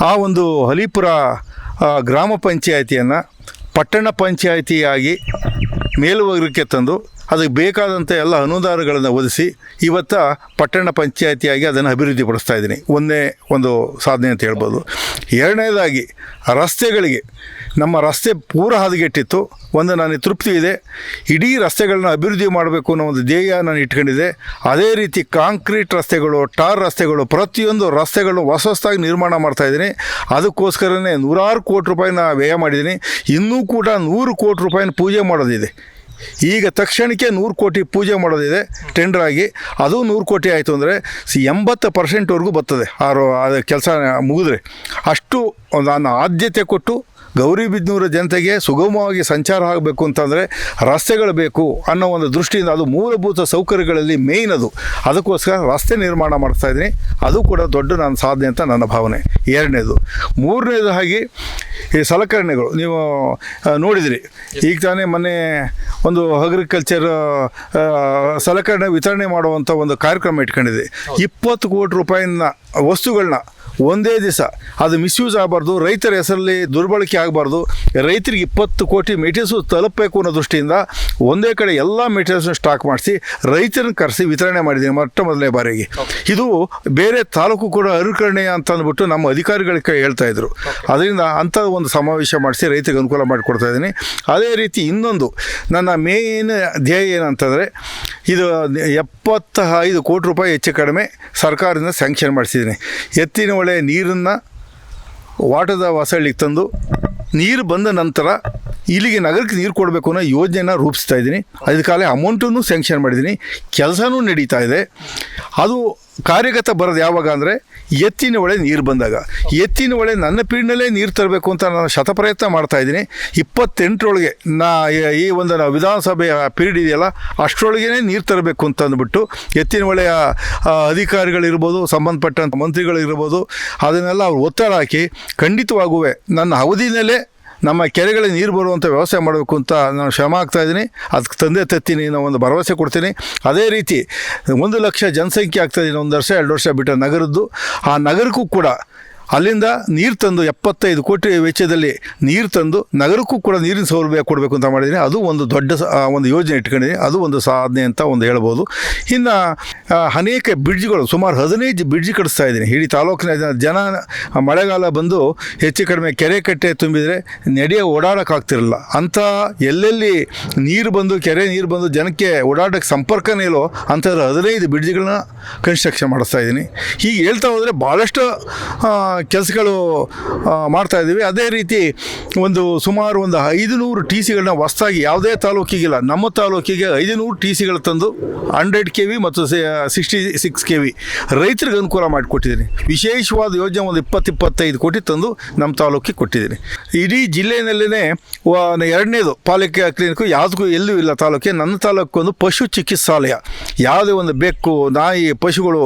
ಆ ಒಂದು ಅಲಿಪುರ ಗ್ರಾಮ ಪಂಚಾಯಿತಿಯನ್ನು ಪಟ್ಟಣ ಪಂಚಾಯಿತಿಯಾಗಿ ಮೇಲ್ವರ್ಗಕ್ಕೆ ತಂದು ಅದಕ್ಕೆ ಬೇಕಾದಂಥ ಎಲ್ಲ ಅನುದಾನಗಳನ್ನು ಒದಗಿಸಿ ಇವತ್ತು ಪಟ್ಟಣ ಪಂಚಾಯಿತಿಯಾಗಿ ಅದನ್ನು ಅಭಿವೃದ್ಧಿಪಡಿಸ್ತಾ ಇದ್ದೀನಿ. ಒಂದೇ ಒಂದು ಸಾಧನೆ ಅಂತ ಹೇಳ್ಬೋದು. ಎರಡನೇದಾಗಿ ರಸ್ತೆಗಳಿಗೆ, ನಮ್ಮ ರಸ್ತೆ ಪೂರ ಹದಗೆಟ್ಟಿತ್ತು. ನನಗೆ ತೃಪ್ತಿ ಇದೆ, ಇಡೀ ರಸ್ತೆಗಳನ್ನ ಅಭಿವೃದ್ಧಿ ಮಾಡಬೇಕು ಅನ್ನೋ ಒಂದು ಧ್ಯೇಯ ನಾನು ಇಟ್ಕೊಂಡಿದ್ದೆ. ಅದೇ ರೀತಿ ಕಾಂಕ್ರೀಟ್ ರಸ್ತೆಗಳು, ಟಾರ್ ರಸ್ತೆಗಳು, ಪ್ರತಿಯೊಂದು ರಸ್ತೆಗಳು ಹೊಸದಾಗಿ ನಿರ್ಮಾಣ ಮಾಡ್ತಾಯಿದ್ದೀನಿ. ಅದಕ್ಕೋಸ್ಕರನೇ 100 ಕೋಟಿ ರೂಪಾಯಿನ ವ್ಯಯ ಮಾಡಿದ್ದೀನಿ. ಇನ್ನೂ ಕೂಡ 100 ಕೋಟಿ ರೂಪಾಯಿನ ಪೂಜೆ ಮಾಡೋದಿದೆ. ಈಗ ತಕ್ಷಣಕ್ಕೆ 100 ಕೋಟಿ ಪೂಜೆ ಮಾಡೋದಿದೆ ಟೆಂಡರಾಗಿ. ಅದು 100 ಕೋಟಿ ಆಯಿತು ಅಂದರೆ 80% ಬರ್ತದೆ ಅದು ಕೆಲಸ ಮುಗಿದ್ರೆ. ಅಷ್ಟು ನಾನು ಆದ್ಯತೆ ಕೊಟ್ಟು ಗೌರಿಬಿದನೂರು ಜನತೆಗೆ ಸುಗಮವಾಗಿ ಸಂಚಾರ ಆಗಬೇಕು ಅಂತಂದರೆ ರಸ್ತೆಗಳು ಬೇಕು ಅನ್ನೋ ಒಂದು ದೃಷ್ಟಿಯಿಂದ, ಅದು ಮೂಲಭೂತ ಸೌಕರ್ಯಗಳಲ್ಲಿ ಮೇಯ್ನ್ ಅದು. ಅದಕ್ಕೋಸ್ಕರ ರಸ್ತೆ ನಿರ್ಮಾಣ ಮಾಡ್ತಾ ಇದ್ದೀನಿ. ಅದು ಕೂಡ ದೊಡ್ಡ ನನ್ನ ಸಾಧನೆ ಅಂತ ನನ್ನ ಭಾವನೆ. ಎರಡನೇದು. ಮೂರನೇದು ಹಾಗೆ ಈ ಸಲಕರಣೆಗಳು ನೀವು ನೋಡಿದಿರಿ. ಈಗ ತಾನೇ ಮೊನ್ನೆ ಒಂದು ಅಗ್ರಿಕಲ್ಚರ್ ಸಲಕರಣೆ ವಿತರಣೆ ಮಾಡುವಂಥ ಒಂದು ಕಾರ್ಯಕ್ರಮ ಇಟ್ಕೊಂಡಿದೆ. 20 ಕೋಟಿ ರೂಪಾಯಿನ ವಸ್ತುಗಳನ್ನ ಒಂದೇ ದಿವಸ, ಅದು ಮಿಸ್ಯೂಸ್ ಆಗಬಾರ್ದು, ರೈತರ ಹೆಸರಲ್ಲಿ ದುರ್ಬಳಕೆ ಆಗಬಾರ್ದು, ರೈತರಿಗೆ 20 ಕೋಟಿ ಮೆಟೀರಿಯಲ್ಸು ತಲುಪಬೇಕು ಅನ್ನೋ ದೃಷ್ಟಿಯಿಂದ ಒಂದೇ ಕಡೆ ಎಲ್ಲ ಮೆಟೀರಿಯಲ್ಸ್ನ ಸ್ಟಾಕ್ ಮಾಡಿಸಿ ರೈತರನ್ನ ಕರೆಸಿ ವಿತರಣೆ ಮಾಡಿದ್ದೀನಿ ಮೊದಲನೇ ಬಾರಿಗೆ. ಇದು ಬೇರೆ ತಾಲೂಕು ಕೂಡ ಅನುಕರಣೆ ಅಂತ ಅಂದ್ಬಿಟ್ಟು ನಮ್ಮ ಅಧಿಕಾರಿಗಳಿಗೆ ಹೇಳ್ತಾ ಇದ್ರು. ಅದರಿಂದ ಅಂಥ ಒಂದು ಸಮಾವೇಶ ಮಾಡಿಸಿ ರೈತರಿಗೆ ಅನುಕೂಲ ಮಾಡಿಕೊಡ್ತಾ ಇದ್ದೀನಿ. ಅದೇ ರೀತಿ ಇನ್ನೊಂದು ನನ್ನ ಮೇನ್ ಧ್ಯೇಯ ಏನಂತಂದರೆ, ಇದು 75 ಕೋಟಿ ರೂಪಾಯಿ ಹೆಚ್ಚು ಕಡಿಮೆ ಸರ್ಕಾರದಿಂದ ಸ್ಯಾಂಕ್ಷನ್ ಮಾಡಿಸಿದ್ದೀನಿ. ಎತ್ತಿನ ಹೊಳೆ ನೀರನ್ನು ವಾಟದ ಹೊಸಳ್ಳಿಗೆ ತಂದು ನೀರು ಬಂದ ನಂತರ ಇಲ್ಲಿಗೆ ನಗರಕ್ಕೆ ನೀರು ಕೊಡಬೇಕು ಅನ್ನೋ ಯೋಜನೆನ ರೂಪಿಸ್ತಾ ಇದ್ದೀನಿ. ಅದಕ್ಕಾಗಲೇ ಅಮೌಂಟನ್ನು ಸ್ಯಾಂಕ್ಷನ್ ಮಾಡಿದ್ದೀನಿ. ಕೆಲಸನೂ ನಡೀತಾ ಇದೆ. ಅದು ಕಾರ್ಯಗತ ಬರೋದು ಯಾವಾಗ ಅಂದರೆ ಎತ್ತಿನ ಹೊಳೆ ನೀರು ಬಂದಾಗ. ಎತ್ತಿನ ಹೊಳೆ ನನ್ನ ಪೀಳಿನಲ್ಲೇ ನೀರು ತರಬೇಕು ಅಂತ ನಾನು ಶತಪ್ರಯತ್ನ ಮಾಡ್ತಾಯಿದ್ದೀನಿ. 28ರೊಳಗೆ ಈ ಒಂದು ವಿಧಾನಸಭೆಯ ಪೀರಿಯಡ್ ಇದೆಯಲ್ಲ, ಅಷ್ಟರೊಳಗೇ ನೀರು ತರಬೇಕು ಅಂತ ಅಂದ್ಬಿಟ್ಟು ಎತ್ತಿನ ಹೊಳೆಯ ಅಧಿಕಾರಿಗಳಿರ್ಬೋದು, ಸಂಬಂಧಪಟ್ಟಂಥ ಮಂತ್ರಿಗಳಿರ್ಬೋದು, ಅದನ್ನೆಲ್ಲ ಅವ್ರು ಒತ್ತಡ ಹಾಕಿ ಖಂಡಿತವಾಗೂ ನನ್ನ ಅವಧಿನಲ್ಲೇ ನಮ್ಮ ಕೆರೆಗಳಿಗೆ ನೀರು ಬರುವಂಥ ವ್ಯವಸ್ಥೆ ಮಾಡಬೇಕು ಅಂತ ನಾನು ಶ್ರಮ ಆಗ್ತಾಯಿದ್ದೀನಿ. ಅದಕ್ಕೆ ತಂದೆ ತತ್ತೀನಿ ನಾನು ಒಂದು ಭರವಸೆ ಕೊಡ್ತೀನಿ. ಅದೇ ರೀತಿ 1 ಲಕ್ಷ ಜನಸಂಖ್ಯೆ ಆಗ್ತಾಯಿದ್ದೀನಿ 1 ವರ್ಷ 2 ವರ್ಷ ಬಿಟ್ಟ ನಗರದ್ದು. ಆ ನಗರಕ್ಕೂ ಕೂಡ ಅಲ್ಲಿಂದ ನೀರು ತಂದು 75 ಕೋಟಿ ವೆಚ್ಚದಲ್ಲಿ ನೀರು ತಂದು ನಗರಕ್ಕೂ ಕೂಡ ನೀರಿನ ಸೌಲಭ್ಯ ಕೊಡಬೇಕು ಅಂತ ಮಾಡಿದ್ದೀನಿ. ಅದು ಒಂದು ದೊಡ್ಡ ಒಂದು ಯೋಜನೆ ಇಟ್ಕೊಂಡಿದ್ದೀನಿ. ಅದು ಒಂದು ಸಾಧನೆ ಅಂತ ಒಂದು ಹೇಳ್ಬೋದು. ಇನ್ನು ಅನೇಕ ಬ್ರಿಡ್ಜ್ಗಳು, ಸುಮಾರು 15 ಬ್ರಿಡ್ಜ್ ಕಟ್ಟಿಸ್ತಾ ಇದ್ದೀನಿ. ಇಡೀ ತಾಲೂಕಿನ ಜನ ಮಳೆಗಾಲ ಬಂದು ಹೆಚ್ಚು ಕಡಿಮೆ ಕೆರೆ ಕಟ್ಟೆ ತುಂಬಿದರೆ ಓಡಾಡೋಕ್ಕಾಗ್ತಿರಲಿಲ್ಲ. ಅಂಥ ಎಲ್ಲೆಲ್ಲಿ ನೀರು ಬಂದು ಕೆರೆ ನೀರು ಬಂದು ಜನಕ್ಕೆ ಓಡಾಡೋಕ್ಕೆ ಸಂಪರ್ಕನೇ ಇಲ್ಲೋ ಅಂಥದ್ದು 15 ಬ್ರಿಡ್ಜ್ಗಳನ್ನ ಕನ್ಸ್ಟ್ರಕ್ಷನ್ ಮಾಡಿಸ್ತಾ ಇದ್ದೀನಿ. ಹೀಗೆ ಹೇಳ್ತಾ ಹೋದರೆ ಭಾಳಷ್ಟು ಕೆಲಸಗಳು ಮಾಡ್ತಾಯಿದ್ದೀವಿ. ಅದೇ ರೀತಿ ಸುಮಾರು 500 TCಗಳನ್ನ ಹೊಸದಾಗಿ, ಯಾವುದೇ ತಾಲೂಕಿಗಿಲ್ಲ, ನಮ್ಮ ತಾಲೂಕಿಗೆ 500 TCಗಳು ತಂದು 100 KV ಮತ್ತು 66 KV ರೈತರಿಗೆ ಅನುಕೂಲ ಮಾಡಿಕೊಟ್ಟಿದ್ದೀನಿ. ವಿಶೇಷವಾದ ಯೋಜನೆ 20-25 ಕೋಟಿ ತಂದು ನಮ್ಮ ತಾಲೂಕಿಗೆ ಕೊಟ್ಟಿದ್ದೀನಿ. ಇಡೀ ಜಿಲ್ಲೆಯಲ್ಲೇ 2ನೇದು ಪಾಲಿಕೆ ಕ್ಲಿನಿಕ್ಕು ಯಾವುದಕ್ಕೂ ಎಲ್ಲೂ ಇಲ್ಲ ತಾಲೂಕಿಗೆ. ನನ್ನ ತಾಲೂಕೊಂದು ಪಶು ಚಿಕಿತ್ಸಾಲಯ. ಯಾವುದೇ ಒಂದು ಬೆಕ್ಕು, ನಾಯಿ, ಪಶುಗಳು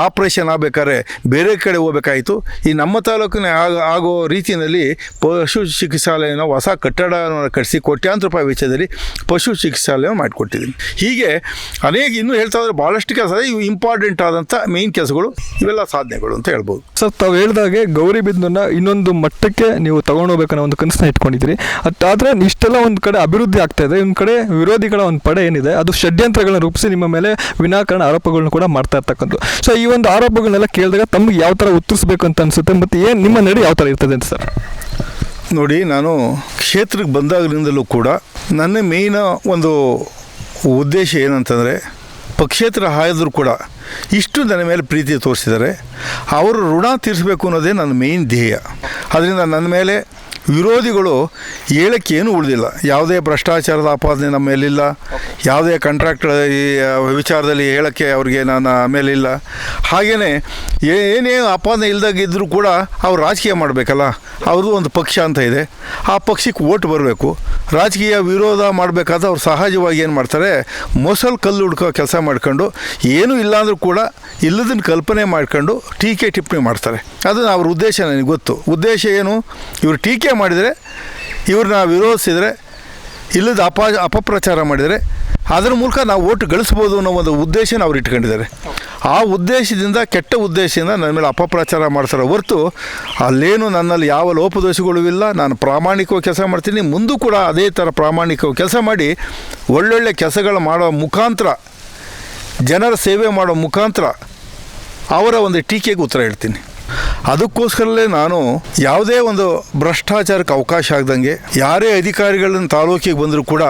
ಆಪ್ರೇಷನ್ ಆಗಬೇಕಾದ್ರೆ ಬೇರೆ ಕಡೆ ಹೋಗಬೇಕಾಯಿತು. ಈ ನಮ್ಮ ತಾಲೂಕಿನ ಆಗೋ ರೀತಿಯಲ್ಲಿ ಪಶು ಚಿಕಿತ್ಸಾಲಯನ ಹೊಸ ಕಟ್ಟಡವನ್ನು ಕಟ್ಟಿಸಿ ಕೋಟ್ಯಾಂತರ ರೂಪಾಯಿ ವೆಚ್ಚದಲ್ಲಿ ಪಶು ಚಿಕಿತ್ಸಾಲಯ ಮಾಡಿಕೊಟ್ಟಿದ್ದೀನಿ. ಹೀಗೆ ಅನೇಕ ಇನ್ನೂ ಹೇಳ್ತಾ ಇದ್ರೆ ಭಾಳಷ್ಟು ಕೆಲಸ. ಇವು ಇಂಪಾರ್ಟೆಂಟ್ ಆದಂಥ ಮೇಯ್ನ್ ಕೆಲಸಗಳು, ಇವೆಲ್ಲ ಸಾಧನೆಗಳು ಅಂತ ಹೇಳ್ಬೋದು. ಸರ್, ತಾವು ಹೇಳಿದಾಗೆ ಗೌರಿಬಿದನೂರನ್ನ ಇನ್ನೊಂದು ಮಟ್ಟಕ್ಕೆ ನೀವು ತಗೊಂಡೋಗ್ಬೇಕನ್ನೋ ಒಂದು ಕನಸನ್ನ ಇಟ್ಕೊಂಡಿದ್ದೀರಿ. ಆದರೆ ಇಷ್ಟೆಲ್ಲ ಒಂದು ಕಡೆ ಅಭಿವೃದ್ಧಿ ಆಗ್ತಾ ಇದೆ, ಒಂದು ಕಡೆ ವಿರೋಧಿಗಳ ಒಂದು ಪಡೆ ಏನಿದೆ ಅದು ಷಡ್ಯಂತ್ರಗಳನ್ನ ರೂಪಿಸಿ ನಿಮ್ಮ ಮೇಲೆ ವಿನಾಕಾರಣ ಆರೋಪಗಳನ್ನ ಕೂಡ ಮಾಡ್ತಾ ಇರ್ತಕ್ಕಂಥ. ಸೊ ಈ ಒಂದು ಆರೋಪಗಳನ್ನೆಲ್ಲ ಕೇಳಿದಾಗ ತಮಗೆ ಯಾವ ಥರ ಉತ್ತರಿಸಬೇಕು ಅಂತ ಅನಿಸುತ್ತೆ, ಮತ್ತು ಏನು ನಿಮ್ಮ ನಡೆ ಯಾವ ಥರ ಇರ್ತದೆ ಅಂತ ಸರ್? ನೋಡಿ, ನಾನು ಕ್ಷೇತ್ರಕ್ಕೆ ಬಂದಾಗಲಿಂದಲೂ ಕೂಡ ನನ್ನ ಮೇಯ್ನ ಒಂದು ಉದ್ದೇಶ ಏನಂತಂದರೆ, ಪಕ್ಷೇತರ ಆದರೂ ಕೂಡ ಇಷ್ಟು ನನ್ನ ಮೇಲೆ ಪ್ರೀತಿ ತೋರಿಸಿದ್ದಾರೆ, ಅವರು ಋಣ ತೀರಿಸಬೇಕು ಅನ್ನೋದೇ ನನ್ನ ಮೇಯ್ನ್ ಧ್ಯೇಯ. ಅದರಿಂದ ನನ್ನ ಮೇಲೆ ವಿರೋಧಿಗಳು ಹೇಳಕ್ಕೆ ಏನೂ ಉಳಿದಿಲ್ಲ. ಯಾವುದೇ ಭ್ರಷ್ಟಾಚಾರದ ಆಪಾದನೆ ನಮ್ಮ ಮೇಲಿಲ್ಲ, ಯಾವುದೇ ಕಾಂಟ್ರಾಕ್ಟ್ ವಿಚಾರದಲ್ಲಿ ಹೇಳೋಕ್ಕೆ ಅವ್ರಿಗೆ ನನ್ನ ಮೇಲಿಲ್ಲ. ಹಾಗೆಯೇ ಏನೇ ಆಪಾದನೆ ಇಲ್ದಾಗಿದ್ದರೂ ಕೂಡ ಅವ್ರು ರಾಜಕೀಯ ಮಾಡಬೇಕಲ್ಲ, ಅವ್ರದ್ದು ಒಂದು ಪಕ್ಷ ಅಂತ ಇದೆ, ಆ ಪಕ್ಷಕ್ಕೆ ಓಟ್ ಬರಬೇಕು. ರಾಜಕೀಯ ವಿರೋಧ ಮಾಡಬೇಕಾದ್ರೆ ಅವ್ರು ಸಹಜವಾಗಿ ಏನು ಮಾಡ್ತಾರೆ, ಮೊಸಲ್ ಕಲ್ಲು ಹುಡ್ಕೋ ಕೆಲಸ ಮಾಡ್ಕೊಂಡು ಏನೂ ಇಲ್ಲಾಂದ್ರೂ ಕೂಡ ಇಲ್ಲದನ್ನು ಕಲ್ಪನೆ ಮಾಡ್ಕೊಂಡು ಟೀಕೆ ಟಿಪ್ಪಣಿ ಮಾಡ್ತಾರೆ. ಅದು ಅವ್ರ ಉದ್ದೇಶ ನನಗೆ ಗೊತ್ತು. ಉದ್ದೇಶ ಏನು, ಇವರು ಟೀಕೆ ಮಾಡಿದರೆ, ಇವ್ರನ್ನ ವಿರೋಧಿಸಿದರೆ, ಇಲ್ಲದ ಅಪಪ್ರಚಾರ ಮಾಡಿದರೆ ಅದರ ಮೂಲಕ ನಾವು ಓಟ್ ಗಳಿಸ್ಬೋದು ಅನ್ನೋ ಒಂದು ಉದ್ದೇಶನ ಅವ್ರು ಇಟ್ಕೊಂಡಿದ್ದಾರೆ. ಆ ಉದ್ದೇಶದಿಂದ, ಕೆಟ್ಟ ಉದ್ದೇಶದಿಂದ ನನ್ನ ಮೇಲೆ ಅಪಪ್ರಚಾರ ಮಾಡ್ತಾರೆ ಹೊರತು ಅಲ್ಲೇನು ನನ್ನಲ್ಲಿ ಯಾವ ಲೋಪದೋಷಗಳೂ ಇಲ್ಲ. ನಾನು ಪ್ರಾಮಾಣಿಕವಾಗಿ ಕೆಲಸ ಮಾಡ್ತೀನಿ, ಮುಂದೂ ಕೂಡ ಅದೇ ಥರ ಪ್ರಾಮಾಣಿಕವಾಗಿ ಕೆಲಸ ಮಾಡಿ ಒಳ್ಳೊಳ್ಳೆ ಕೆಲಸಗಳು ಮಾಡೋ ಮುಖಾಂತರ, ಜನರ ಸೇವೆ ಮಾಡೋ ಮುಖಾಂತರ ಅವರ ಒಂದು ಟೀಕೆಗೆ ಉತ್ತರ ಹೇಳ್ತೀನಿ. ಅದಕ್ಕೋಸ್ಕರಲೇ ನಾನು ಯಾವುದೇ ಒಂದು ಭ್ರಷ್ಟಾಚಾರಕ್ಕೆ ಅವಕಾಶ ಆಗದಂಗೆ, ಯಾರೇ ಅಧಿಕಾರಿಗಳನ್ನ ತಾಲೂಕಿಗೆ ಬಂದರೂ ಕೂಡ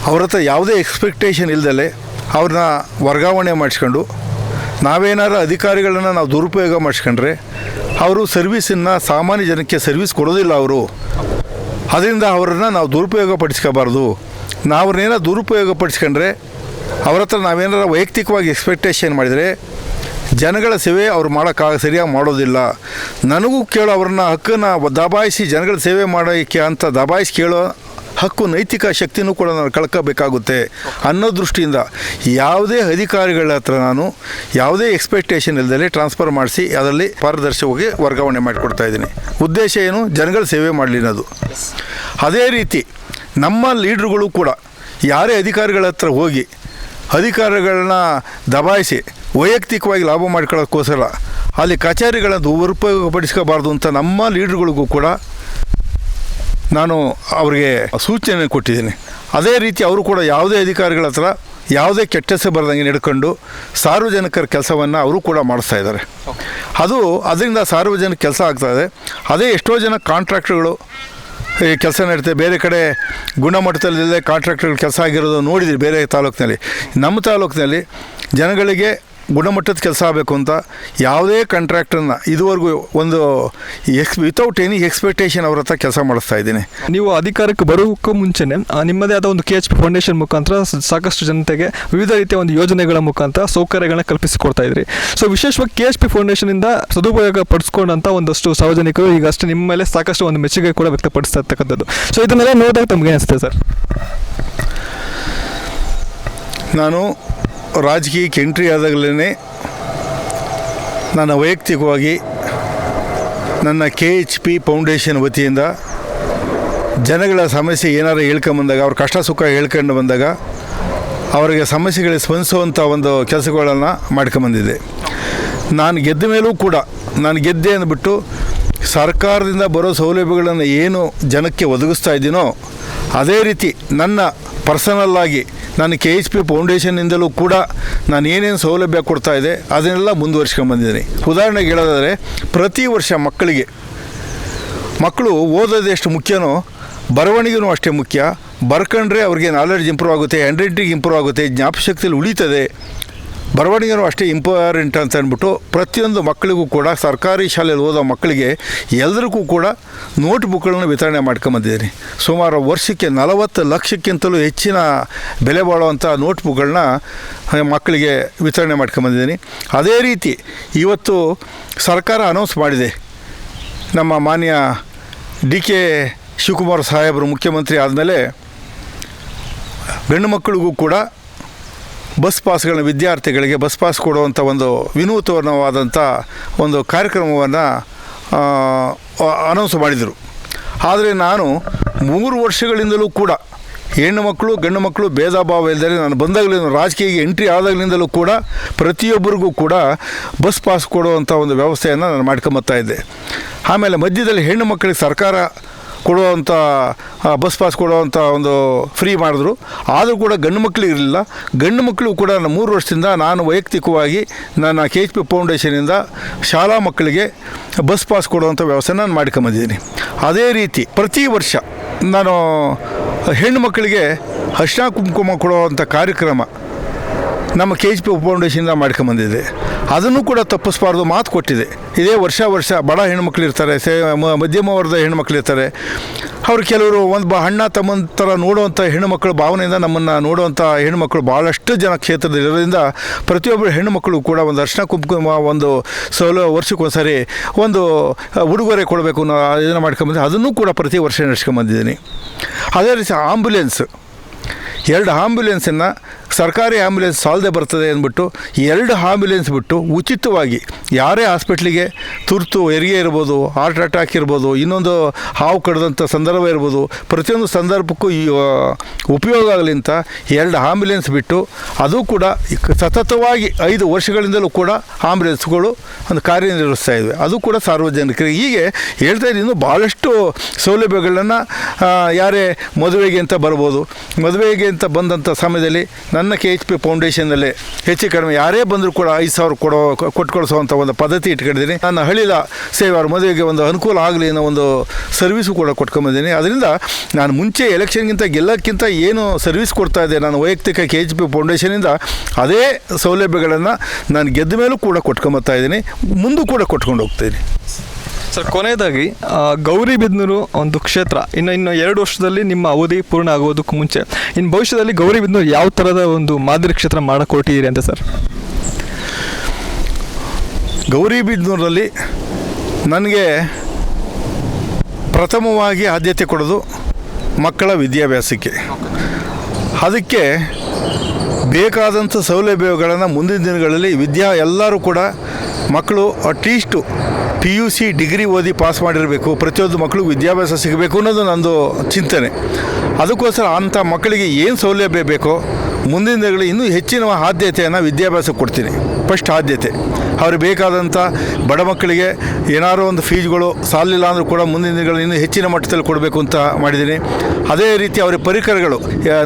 ಅವ್ರ ಹತ್ರ ಯಾವುದೇ ಎಕ್ಸ್ಪೆಕ್ಟೇಷನ್ ಇಲ್ದಲೆ ಅವ್ರನ್ನ ವರ್ಗಾವಣೆ ಮಾಡಿಸ್ಕೊಂಡು, ನಾವೇನಾರು ಅಧಿಕಾರಿಗಳನ್ನ ನಾವು ದುರುಪಯೋಗ ಮಾಡಿಸ್ಕೊಂಡ್ರೆ ಅವರು ಸರ್ವೀಸನ್ನು ಸಾಮಾನ್ಯ ಜನಕ್ಕೆ ಸರ್ವೀಸ್ ಕೊಡೋದಿಲ್ಲ ಅವರು. ಅದರಿಂದ ಅವರನ್ನು ನಾವು ದುರುಪಯೋಗ ಪಡಿಸ್ಕೋಬಾರ್ದು. ನಾವ್ರನ್ನೇನೋ ದುರುಪಯೋಗ ಪಡಿಸ್ಕೊಂಡ್ರೆ, ಅವ್ರ ಹತ್ರ ನಾವೇನಾರು ವೈಯಕ್ತಿಕವಾಗಿ ಎಕ್ಸ್ಪೆಕ್ಟೇಷನ್ ಮಾಡಿದರೆ ಜನಗಳ ಸೇವೆ ಅವ್ರು ಸರಿಯಾಗಿ ಮಾಡೋದಿಲ್ಲ. ನನಗೂ ಕೇಳೋ ಅವ್ರನ್ನ ಹಕ್ಕನ್ನು ದಬಾಯಿಸಿ ಜನಗಳ ಸೇವೆ ಮಾಡೋಕ್ಕೆ ಅಂತ ದಬಾಯಿಸಿ ಕೇಳೋ ಹಕ್ಕು, ನೈತಿಕ ಶಕ್ತಿನೂ ಕೂಡ ನಾನು ಕಳ್ಕೋಬೇಕಾಗುತ್ತೆ ಅನ್ನೋ ದೃಷ್ಟಿಯಿಂದ ಯಾವುದೇ ಅಧಿಕಾರಿಗಳ ಹತ್ರ ನಾನು ಯಾವುದೇ ಎಕ್ಸ್ಪೆಕ್ಟೇಷನ್ ಇಲ್ಲದೆ ಟ್ರಾನ್ಸ್ಫರ್ ಮಾಡಿಸಿ ಅದರಲ್ಲಿ ಪಾರದರ್ಶಕವಾಗಿ ವರ್ಗಾವಣೆ ಮಾಡಿಕೊಡ್ತಾ ಇದ್ದೀನಿ. ಉದ್ದೇಶ ಏನು? ಜನಗಳ ಸೇವೆ ಮಾಡಲಿ ಅನ್ನೋದು. ಅದೇ ರೀತಿ ನಮ್ಮ ಲೀಡ್ರುಗಳು ಕೂಡ ಯಾರೇ ಅಧಿಕಾರಿಗಳ ಹತ್ರ ಹೋಗಿ ಅಧಿಕಾರಿಗಳನ್ನ ದಬಾಯಿಸಿ ವೈಯಕ್ತಿಕವಾಗಿ ಲಾಭ ಮಾಡ್ಕೊಳ್ಳೋಕ್ಕೋಸ್ಕರ ಅಲ್ಲಿ ಕಚೇರಿಗಳನ್ನು ದುರುಪಯೋಗಪಡಿಸ್ಕೋಬಾರ್ದು ಅಂತ ನಮ್ಮ ಲೀಡ್ರುಗಳಿಗೂ ಕೂಡ ನಾನು ಅವರಿಗೆ ಸೂಚನೆ ಕೊಟ್ಟಿದ್ದೀನಿ. ಅದೇ ರೀತಿ ಅವರು ಕೂಡ ಯಾವುದೇ ಅಧಿಕಾರಿಗಳ ಹತ್ರ ಯಾವುದೇ ಕೆಟ್ಟ ಹೆಸರು ಬರದಂಗೆ ನಡ್ಕೊಂಡು ಸಾರ್ವಜನಿಕರ ಕೆಲಸವನ್ನು ಅವರು ಕೂಡ ಮಾಡಿಸ್ತಾ ಇದ್ದಾರೆ. ಅದರಿಂದ ಸಾರ್ವಜನಿಕ ಕೆಲಸ ಆಗ್ತಾಯಿದೆ. ಅದೇ ಎಷ್ಟೋ ಜನ ಕಾಂಟ್ರಾಕ್ಟ್ರುಗಳು ಈ ಕೆಲಸ ನಡೀತದೆ, ಬೇರೆ ಕಡೆ ಗುಣಮಟ್ಟದಲ್ಲಿಲ್ಲದೆ ಕಾಂಟ್ರಾಕ್ಟ್ರುಗಳು ಕೆಲಸ ಆಗಿರೋದು ನೋಡಿದ್ರಿ ಬೇರೆ ತಾಲೂಕಿನಲ್ಲಿ. ನಮ್ಮ ತಾಲೂಕಿನಲ್ಲಿ ಜನಗಳಿಗೆ ಗುಣಮಟ್ಟದ ಕೆಲಸ ಆಗಬೇಕು ಅಂತ ಯಾವುದೇ ಕಾಂಟ್ರಾಕ್ಟರ್ನ ಇದುವರೆಗೂ ಒಂದು ವಿತೌಟ್ ಎನಿ ಎಕ್ಸ್ಪೆಕ್ಟೇಷನ್ ಅವ್ರ ಹತ್ರ ಕೆಲಸ ಮಾಡಿಸ್ತಾ ಇದ್ದೀನಿ. ನೀವು ಅಧಿಕಾರಕ್ಕೆ ಬರೋಕ್ಕೂ ಮುಂಚೆನೇ ನಿಮ್ಮದೇ ಆದ ಒಂದು KHP ಫೌಂಡೇಶನ್ ಮುಖಾಂತರ ಸಾಕಷ್ಟು ಜನತೆಗೆ ವಿವಿಧ ರೀತಿಯ ಒಂದು ಯೋಜನೆಗಳ ಮುಖಾಂತರ ಸೌಕರ್ಯಗಳನ್ನ ಕಲ್ಪಿಸಿಕೊಡ್ತಾ ಇದ್ರಿ. ಸೊ ವಿಶೇಷವಾಗಿ KHP ಫೌಂಡೇಶನಿಂದ ಸದುಪಯೋಗ ಪಡಿಸ್ಕೊಂಡಂಥ ಒಂದಷ್ಟು ಸಾರ್ವಜನಿಕರು ಈಗಷ್ಟೇ ನಿಮ್ಮ ಮೇಲೆ ಸಾಕಷ್ಟು ಒಂದು ಮೆಚ್ಚುಗೆ ಕೂಡ ವ್ಯಕ್ತಪಡಿಸ್ತಾ ಇರ್ತಕ್ಕಂಥದ್ದು. ಸೊ ಇದನ್ನೆಲ್ಲ ನೋಡಿದಾಗ ತಮಗೆ ಅನಿಸುತ್ತೆ ಸರ್? ನಾನು ರಾಜಕೀಯಕ್ಕೆ ಎಂಟ್ರಿ ಆದಾಗಲೇ ನನ್ನ ವೈಯಕ್ತಿಕವಾಗಿ ನನ್ನ KHP ಫೌಂಡೇಶನ್ ವತಿಯಿಂದ ಜನಗಳ ಸಮಸ್ಯೆ ಏನಾರು ಹೇಳ್ಕೊಂಬಂದಾಗ, ಅವ್ರ ಕಷ್ಟ ಸುಖ ಹೇಳ್ಕೊಂಡು ಬಂದಾಗ ಅವರಿಗೆ ಸಮಸ್ಯೆಗಳಿಗೆ ಸ್ಪಂದಿಸುವಂಥ ಒಂದು ಕೆಲಸಗಳನ್ನು ಮಾಡ್ಕೊಂಬಂದಿದ್ದೆ. ನಾನು ಗೆದ್ದ ಮೇಲೂ ಕೂಡ ನಾನು ಗೆದ್ದೆ ಅಂದ್ಬಿಟ್ಟು ಸರ್ಕಾರದಿಂದ ಬರೋ ಸೌಲಭ್ಯಗಳನ್ನು ಏನು ಜನಕ್ಕೆ ಒದಗಿಸ್ತಾ ಇದ್ದೀನೋ ಅದೇ ರೀತಿ ನನ್ನ ಪರ್ಸನಲ್ಲಾಗಿ ನಾನು KHP ಫೌಂಡೇಶನ್ನಿಂದಲೂ ಕೂಡ ನಾನು ಏನೇನು ಸೌಲಭ್ಯ ಕೊಡ್ತಾ ಇದೆ ಅದನ್ನೆಲ್ಲ ಮುಂದುವರ್ಸ್ಕೊಂಡ್ಬಂದಿದ್ದೀನಿ. ಉದಾಹರಣೆಗೆ ಹೇಳೋದಾದರೆ ಪ್ರತಿ ವರ್ಷ ಮಕ್ಕಳು ಓದೋದು ಎಷ್ಟು ಮುಖ್ಯನೋ ಬರವಣಿಗೆನೂ ಅಷ್ಟೇ ಮುಖ್ಯ. ಬರ್ಕೊಂಡ್ರೆ ಅವ್ರಿಗೆ ನಾಲೆಡ್ಜ್ ಇಂಪ್ರೂವ್ ಆಗುತ್ತೆ, ಹ್ಯಾಂಡ್ ರೈಟಿಂಗ್ ಇಂಪ್ರೂವ್ ಆಗುತ್ತೆ, ಜ್ಞಾಪಕಶಕ್ತಿಯಲ್ಲಿ ಉಳಿತದೆ. ಬರವಣಿಗೆನೂ ಅಷ್ಟೇ ಇಂಪಾರ್ಟೆಂಟ್ ಅಂತ ಅಂದ್ಬಿಟ್ಟು ಪ್ರತಿಯೊಂದು ಮಕ್ಕಳಿಗೂ ಕೂಡ ಸರ್ಕಾರಿ ಶಾಲೆಯಲ್ಲಿ ಓದೋ ಮಕ್ಕಳಿಗೆ ಎಲ್ಲರಿಗೂ ಕೂಡ ನೋಟ್ ಬುಕ್ಗಳನ್ನು ವಿತರಣೆ ಮಾಡ್ಕೊಂಬಂದಿದ್ದೀನಿ. ಸುಮಾರು ವರ್ಷಕ್ಕೆ 40 ಲಕ್ಷಕ್ಕಿಂತಲೂ ಹೆಚ್ಚಿನ ಬೆಲೆ ಬಾಳುವಂಥ ನೋಟ್ ಬುಕ್ಗಳನ್ನ ಮಕ್ಕಳಿಗೆ ವಿತರಣೆ ಮಾಡ್ಕೊಂಬಂದಿದ್ದೀನಿ. ಅದೇ ರೀತಿ ಇವತ್ತು ಸರ್ಕಾರ ಅನೌನ್ಸ್ ಮಾಡಿದೆ, ನಮ್ಮ ಮಾನ್ಯ DK ಶಿವಕುಮಾರ್ ಸಾಹೇಬರು ಮುಖ್ಯಮಂತ್ರಿ ಆದಮೇಲೆ ಗಂಡು ಮಕ್ಕಳಿಗೂ ಕೂಡ ವಿದ್ಯಾರ್ಥಿಗಳಿಗೆ ಬಸ್ ಪಾಸ್ ಕೊಡುವಂಥ ಒಂದು ವಿನೂತನವಾದಂಥ ಒಂದು ಕಾರ್ಯಕ್ರಮವನ್ನು ಅನೌನ್ಸ್ ಮಾಡಿದರು. ಆದರೆ ನಾನು 3 ವರ್ಷಗಳಿಂದಲೂ ಕೂಡ ಹೆಣ್ಣು ಮಕ್ಕಳು ಗಂಡು ಮಕ್ಕಳು ಭೇದ ಭಾವ ಇಲ್ಲದೆ ನಾನು ಬಂದಾಗಲಿಂದ ರಾಜಕೀಯ ಎಂಟ್ರಿ ಆದಾಗಲಿಂದಲೂ ಕೂಡ ಪ್ರತಿಯೊಬ್ಬರಿಗೂ ಕೂಡ ಬಸ್ ಪಾಸ್ ಕೊಡುವಂಥ ಒಂದು ವ್ಯವಸ್ಥೆಯನ್ನು ನಾನು ಮಾಡ್ಕೊಂಬತ್ತಾ ಇದ್ದೆ. ಆಮೇಲೆ ಮಧ್ಯದಲ್ಲಿ ಹೆಣ್ಣು ಮಕ್ಕಳಿಗೆ ಸರ್ಕಾರ ಕೊಡುವಂಥ ಬಸ್ ಪಾಸ್ ಕೊಡುವಂಥ ಒಂದು ಫ್ರೀ ಮಾಡಿದ್ರು. ಆದರೂ ಕೂಡ ಗಂಡು ಮಕ್ಕಳಿಗೆ ಇರಲಿಲ್ಲ. ಗಂಡು ಮಕ್ಕಳು ಕೂಡ 3 ವರ್ಷದಿಂದ ನಾನು ವೈಯಕ್ತಿಕವಾಗಿ ನನ್ನ KHP ಫೌಂಡೇಶನಿಂದ ಶಾಲಾ ಮಕ್ಕಳಿಗೆ ಬಸ್ ಪಾಸ್ ಕೊಡುವಂಥ ವ್ಯವಸ್ಥೆ ನಾನು ಮಾಡ್ಕೊಂಬಂದಿದ್ದೀನಿ. ಅದೇ ರೀತಿ ಪ್ರತಿ ವರ್ಷ ನಾನು ಹೆಣ್ಣು ಮಕ್ಕಳಿಗೆ ಅರಿಶಿನ ಕುಂಕುಮ ಕೊಡುವಂಥ ಕಾರ್ಯಕ್ರಮ ನಮ್ಮ KHP ಫೌಂಡೇಶನಿಂದ ಮಾಡ್ಕೊಂಬಂದಿದೆ. ಅದನ್ನು ಕೂಡ ತಪ್ಪಿಸಬಾರ್ದು ಮಾತು ಕೊಟ್ಟಿದೆ. ಇದೇ ವರ್ಷ ಬಡ ಹೆಣ್ಮಕ್ಳು ಇರ್ತಾರೆ, ಮಧ್ಯಮ ವರ್ಗದ ಹೆಣ್ಮಕ್ಳು ಇರ್ತಾರೆ. ಅವ್ರು ಕೆಲವರು ಒಂದು ಅಣ್ಣ ತಮ್ಮನ ಥರ ನೋಡುವಂಥ ಹೆಣ್ಣುಮಕ್ಕಳು ಭಾವನೆಯಿಂದ ನಮ್ಮನ್ನು ನೋಡುವಂಥ ಹೆಣ್ಣುಮಕ್ಕಳು ಭಾಳಷ್ಟು ಜನ ಕ್ಷೇತ್ರದಲ್ಲಿರೋದ್ರಿಂದ ಪ್ರತಿಯೊಬ್ಬರು ಹೆಣ್ಣುಮಕ್ಕಳು ಕೂಡ ಒಂದು ಅರಿಶಿನ ಕುಂಕುಮ ಒಂದು ವರ್ಷಕ್ಕೊಂದ್ಸರಿ ಒಂದು ಉಡುಗೊರೆ ಕೊಡಬೇಕು ಅನ್ನೋ ಇದನ್ನು ಮಾಡ್ಕೊಂಬಂದು ಅದನ್ನು ಕೂಡ ಪ್ರತಿ ವರ್ಷ ನಡೆಸ್ಕೊಂಬಂದಿದ್ದೀನಿ. ಅದೇ ರೀತಿ ಆಂಬ್ಯುಲೆನ್ಸ್ 2 ಆಂಬ್ಯುಲೆನ್ಸನ್ನು ಸರ್ಕಾರಿ ಆಂಬ್ಯುಲೆನ್ಸ್ ಸಾಲದೆ ಬರ್ತದೆ ಅಂದ್ಬಿಟ್ಟು 2 ಆಂಬ್ಯುಲೆನ್ಸ್ ಬಿಟ್ಟು ಉಚಿತವಾಗಿ ಯಾರೇ ಹಾಸ್ಪಿಟ್ಲಿಗೆ ತುರ್ತು ಹೆರಿಗೆ ಇರ್ಬೋದು, ಹಾರ್ಟ್ ಅಟ್ಯಾಕ್ ಇರ್ಬೋದು, ಇನ್ನೊಂದು ಹಾವು ಕಡ್ದಂಥ ಸಂದರ್ಭ ಇರ್ಬೋದು, ಪ್ರತಿಯೊಂದು ಸಂದರ್ಭಕ್ಕೂ ಈ ಉಪಯೋಗ ಆಗಲಿ ಅಂತ 2 ಆಂಬ್ಯುಲೆನ್ಸ್ ಬಿಟ್ಟು ಅದು ಕೂಡ ಸತತವಾಗಿ 5 ವರ್ಷಗಳಿಂದಲೂ ಕೂಡ ಆಂಬ್ಯುಲೆನ್ಸ್ಗಳು ಒಂದು ಕಾರ್ಯನಿರ್ವಹಿಸ್ತಾ ಇವೆ. ಅದು ಕೂಡ ಸಾರ್ವಜನಿಕರಿಗೆ ಹೀಗೆ ಹೇಳ್ತಾ ಇದ್ದೀನಿ. ಇನ್ನೂ ಭಾಳಷ್ಟು ಸೌಲಭ್ಯಗಳನ್ನು ಯಾರೇ ಮದುವೆಗೆ ಅಂತ ಬರ್ಬೋದು, ಮದುವೆಗೆ ಅಂತ ಬಂದಂಥ ಸಮಯದಲ್ಲಿ ನನ್ನ KHP ಫೌಂಡೇಶನ್ನಲ್ಲಿ ಹೆಚ್ಚು ಕಡಿಮೆ ಯಾರೇ ಬಂದರೂ ಕೂಡ 5,000 ಕೊಟ್ಕೊಳಿಸುವಂಥ ಒಂದು ಪದ್ಧತಿ ಇಟ್ಕೊಂಡಿದ್ದೀನಿ. ನನ್ನ ಹಳ್ಳಿಲ ಸೇವೆ ಅವ್ರ ಮದುವೆಗೆ ಒಂದು ಅನುಕೂಲ ಆಗಲಿ ಅನ್ನೋ ಒಂದು ಸರ್ವಿಸು ಕೂಡ ಕೊಟ್ಕೊಂಬಂದಿದ್ದೀನಿ. ಅದರಿಂದ ನಾನು ಮುಂಚೆ ಎಲೆಕ್ಷನ್ಗಿಂತ ಗೆಲ್ಲಕ್ಕಿಂತ ಏನು ಸರ್ವಿಸ್ ಕೊಡ್ತಾ ಇದ್ದೆ ನಾನು ವೈಯಕ್ತಿಕ KHP ಫೌಂಡೇಶನಿಂದ ಅದೇ ಸೌಲಭ್ಯಗಳನ್ನು ನಾನು ಗೆದ್ದ ಮೇಲೂ ಕೂಡ ಕೊಟ್ಕೊಂಬತ್ತಾ ಇದ್ದೀನಿ, ಮುಂದೂ ಕೂಡ ಕೊಟ್ಕೊಂಡು ಹೋಗ್ತೀನಿ. ಸರ್, ಕೊನೆಯದಾಗಿ ಗೌರಿಬಿದನೂರು ಒಂದು ಕ್ಷೇತ್ರ ಇನ್ನು 2 ವರ್ಷದಲ್ಲಿ ನಿಮ್ಮ ಅವಧಿ ಪೂರ್ಣ ಆಗೋದಕ್ಕೂ ಮುಂಚೆ ಇನ್ನು ಭವಿಷ್ಯದಲ್ಲಿ ಗೌರಿಬಿದನೂರು ಯಾವ ಥರದ ಒಂದು ಮಾದರಿ ಕ್ಷೇತ್ರ ಮಾಡಕೊಟ್ಟಿದ್ದೀರಿ ಅಂತ ಸರ್? ಗೌರಿಬಿದನೂರಲ್ಲಿ ನನಗೆ ಪ್ರಥಮವಾಗಿ ಆದ್ಯತೆ ಕೊಡೋದು ಮಕ್ಕಳ ವಿದ್ಯಾಭ್ಯಾಸಕ್ಕೆ. ಅದಕ್ಕೆ ಬೇಕಾದಂಥ ಸೌಲಭ್ಯಗಳನ್ನು ಮುಂದಿನ ದಿನಗಳಲ್ಲಿ ಎಲ್ಲರೂ ಕೂಡ ಮಕ್ಕಳು ಅಟ್ಲೀಸ್ಟು PUC ಡಿಗ್ರಿ ಓದಿ ಪಾಸ್ ಮಾಡಿರಬೇಕು, ಪ್ರತಿಯೊಂದು ಮಕ್ಕಳಿಗೂ ವಿದ್ಯಾಭ್ಯಾಸ ಸಿಗಬೇಕು ಅನ್ನೋದು ನಂದು ಚಿಂತನೆ. ಅದಕ್ಕೋಸ್ಕರ ಅಂಥ ಮಕ್ಕಳಿಗೆ ಏನು ಸೌಲಭ್ಯ ಬೇಕೋ ಮುಂದಿನ ದಿನಗಳಲ್ಲಿ ಇನ್ನೂ ಹೆಚ್ಚಿನ ಆದ್ಯತೆಯನ್ನು ವಿದ್ಯಾಭ್ಯಾಸಕ್ಕೆ ಕೊಡ್ತೀನಿ. ಫಸ್ಟ್ ಆದ್ಯತೆ ಅವ್ರಿಗೆ ಬೇಕಾದಂಥ ಬಡ ಮಕ್ಕಳಿಗೆ ಏನಾರೋ ಒಂದು ಫೀಸ್ಗಳು ಸಾಲಿಲ್ಲ ಅಂದರೂ ಕೂಡ ಮುಂದಿನ ದಿನಗಳಲ್ಲಿ ಇನ್ನೂ ಹೆಚ್ಚಿನ ಮಟ್ಟದಲ್ಲಿ ಕೊಡಬೇಕು ಅಂತ ಮಾಡಿದ್ದೀನಿ. ಅದೇ ರೀತಿ ಅವ್ರಿಗೆ ಪರಿಕರಗಳು,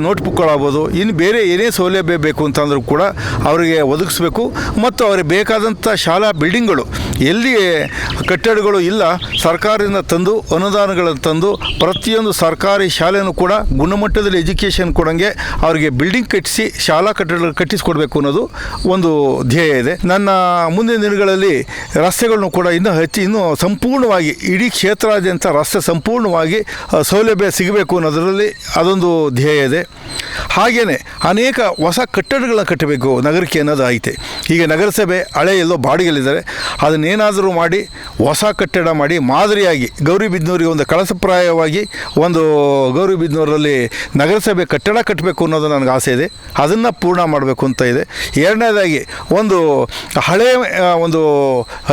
ನೋಟ್ಬುಕ್ಗಳಾಗ್ಬೋದು, ಇನ್ನು ಬೇರೆ ಏನೇ ಸೌಲಭ್ಯ ಬೇಕು ಅಂತಂದರೂ ಕೂಡ ಅವರಿಗೆ ಒದಗಿಸ್ಬೇಕು. ಮತ್ತು ಅವ್ರಿಗೆ ಬೇಕಾದಂಥ ಶಾಲಾ ಬಿಲ್ಡಿಂಗ್ಗಳು ಎಲ್ಲಿ ಕಟ್ಟಡಗಳು ಇಲ್ಲ, ಸರ್ಕಾರದಿಂದ ತಂದು ಅನುದಾನಗಳನ್ನು ತಂದು ಪ್ರತಿಯೊಂದು ಸರ್ಕಾರಿ ಶಾಲೆಯೂ ಕೂಡ ಗುಣಮಟ್ಟದಲ್ಲಿ ಎಜುಕೇಷನ್ ಕೊಡೋಂಗೆ ಅವರಿಗೆ ಬಿಲ್ಡಿಂಗ್ ಕಟ್ಟಿಸಿ ಶಾಲಾ ಕಟ್ಟಡಗಳು ಕಟ್ಟಿಸ್ಕೊಡ್ಬೇಕು ಅನ್ನೋದು ಒಂದು ಧ್ಯೇಯ ಇದೆ. ನನ್ನ ಮುಂದಿನ ದಿನಗಳಲ್ಲಿ ರಸ್ತೆಗಳನ್ನು ಕೂಡ ಇನ್ನೂ ಸಂಪೂರ್ಣವಾಗಿ ಇಡೀ ಕ್ಷೇತ್ರಾದ್ಯಂತ ರಸ್ತೆ ಸಂಪೂರ್ಣವಾಗಿ ಸೌಲಭ್ಯ ಸಿಗಬೇಕು ಅನ್ನೋದರಲ್ಲಿ ಅದೊಂದು ಧ್ಯೇಯ ಇದೆ. ಹಾಗೆಯೇ ಅನೇಕ ಹೊಸ ಕಟ್ಟಡಗಳನ್ನ ಕಟ್ಟಬೇಕು ನಗರಕ್ಕೆ ಅನ್ನೋದು ಐತೆ. ಈಗ ನಗರಸಭೆ ಹಳೆ ಎಲ್ಲೋ ಬಾಡಿಗೆಲಿದ್ದಾರೆ, ಅದನ್ನೇನಾದರೂ ಮಾಡಿ ಹೊಸ ಕಟ್ಟಡ ಮಾಡಿ ಮಾದರಿಯಾಗಿ ಗೌರಿಬಿದನೂರಿಗೆ ಒಂದು ಕಳಸಪ್ರಾಯವಾಗಿ ಒಂದು ಗೌರಿಬಿದನೂರಲ್ಲಿ ನಗರಸಭೆ ಕಟ್ಟಡ ಕಟ್ಟಬೇಕು ಅನ್ನೋದು ನನಗೆ ಆಸೆ ಇದೆ. ಅದನ್ನು ಪೂರ್ಣ ಮಾಡಬೇಕು ಅಂತ ಇದೆ. ಎರಡನೇದಾಗಿ ಒಂದು ಹಳೆಯ ಒಂದು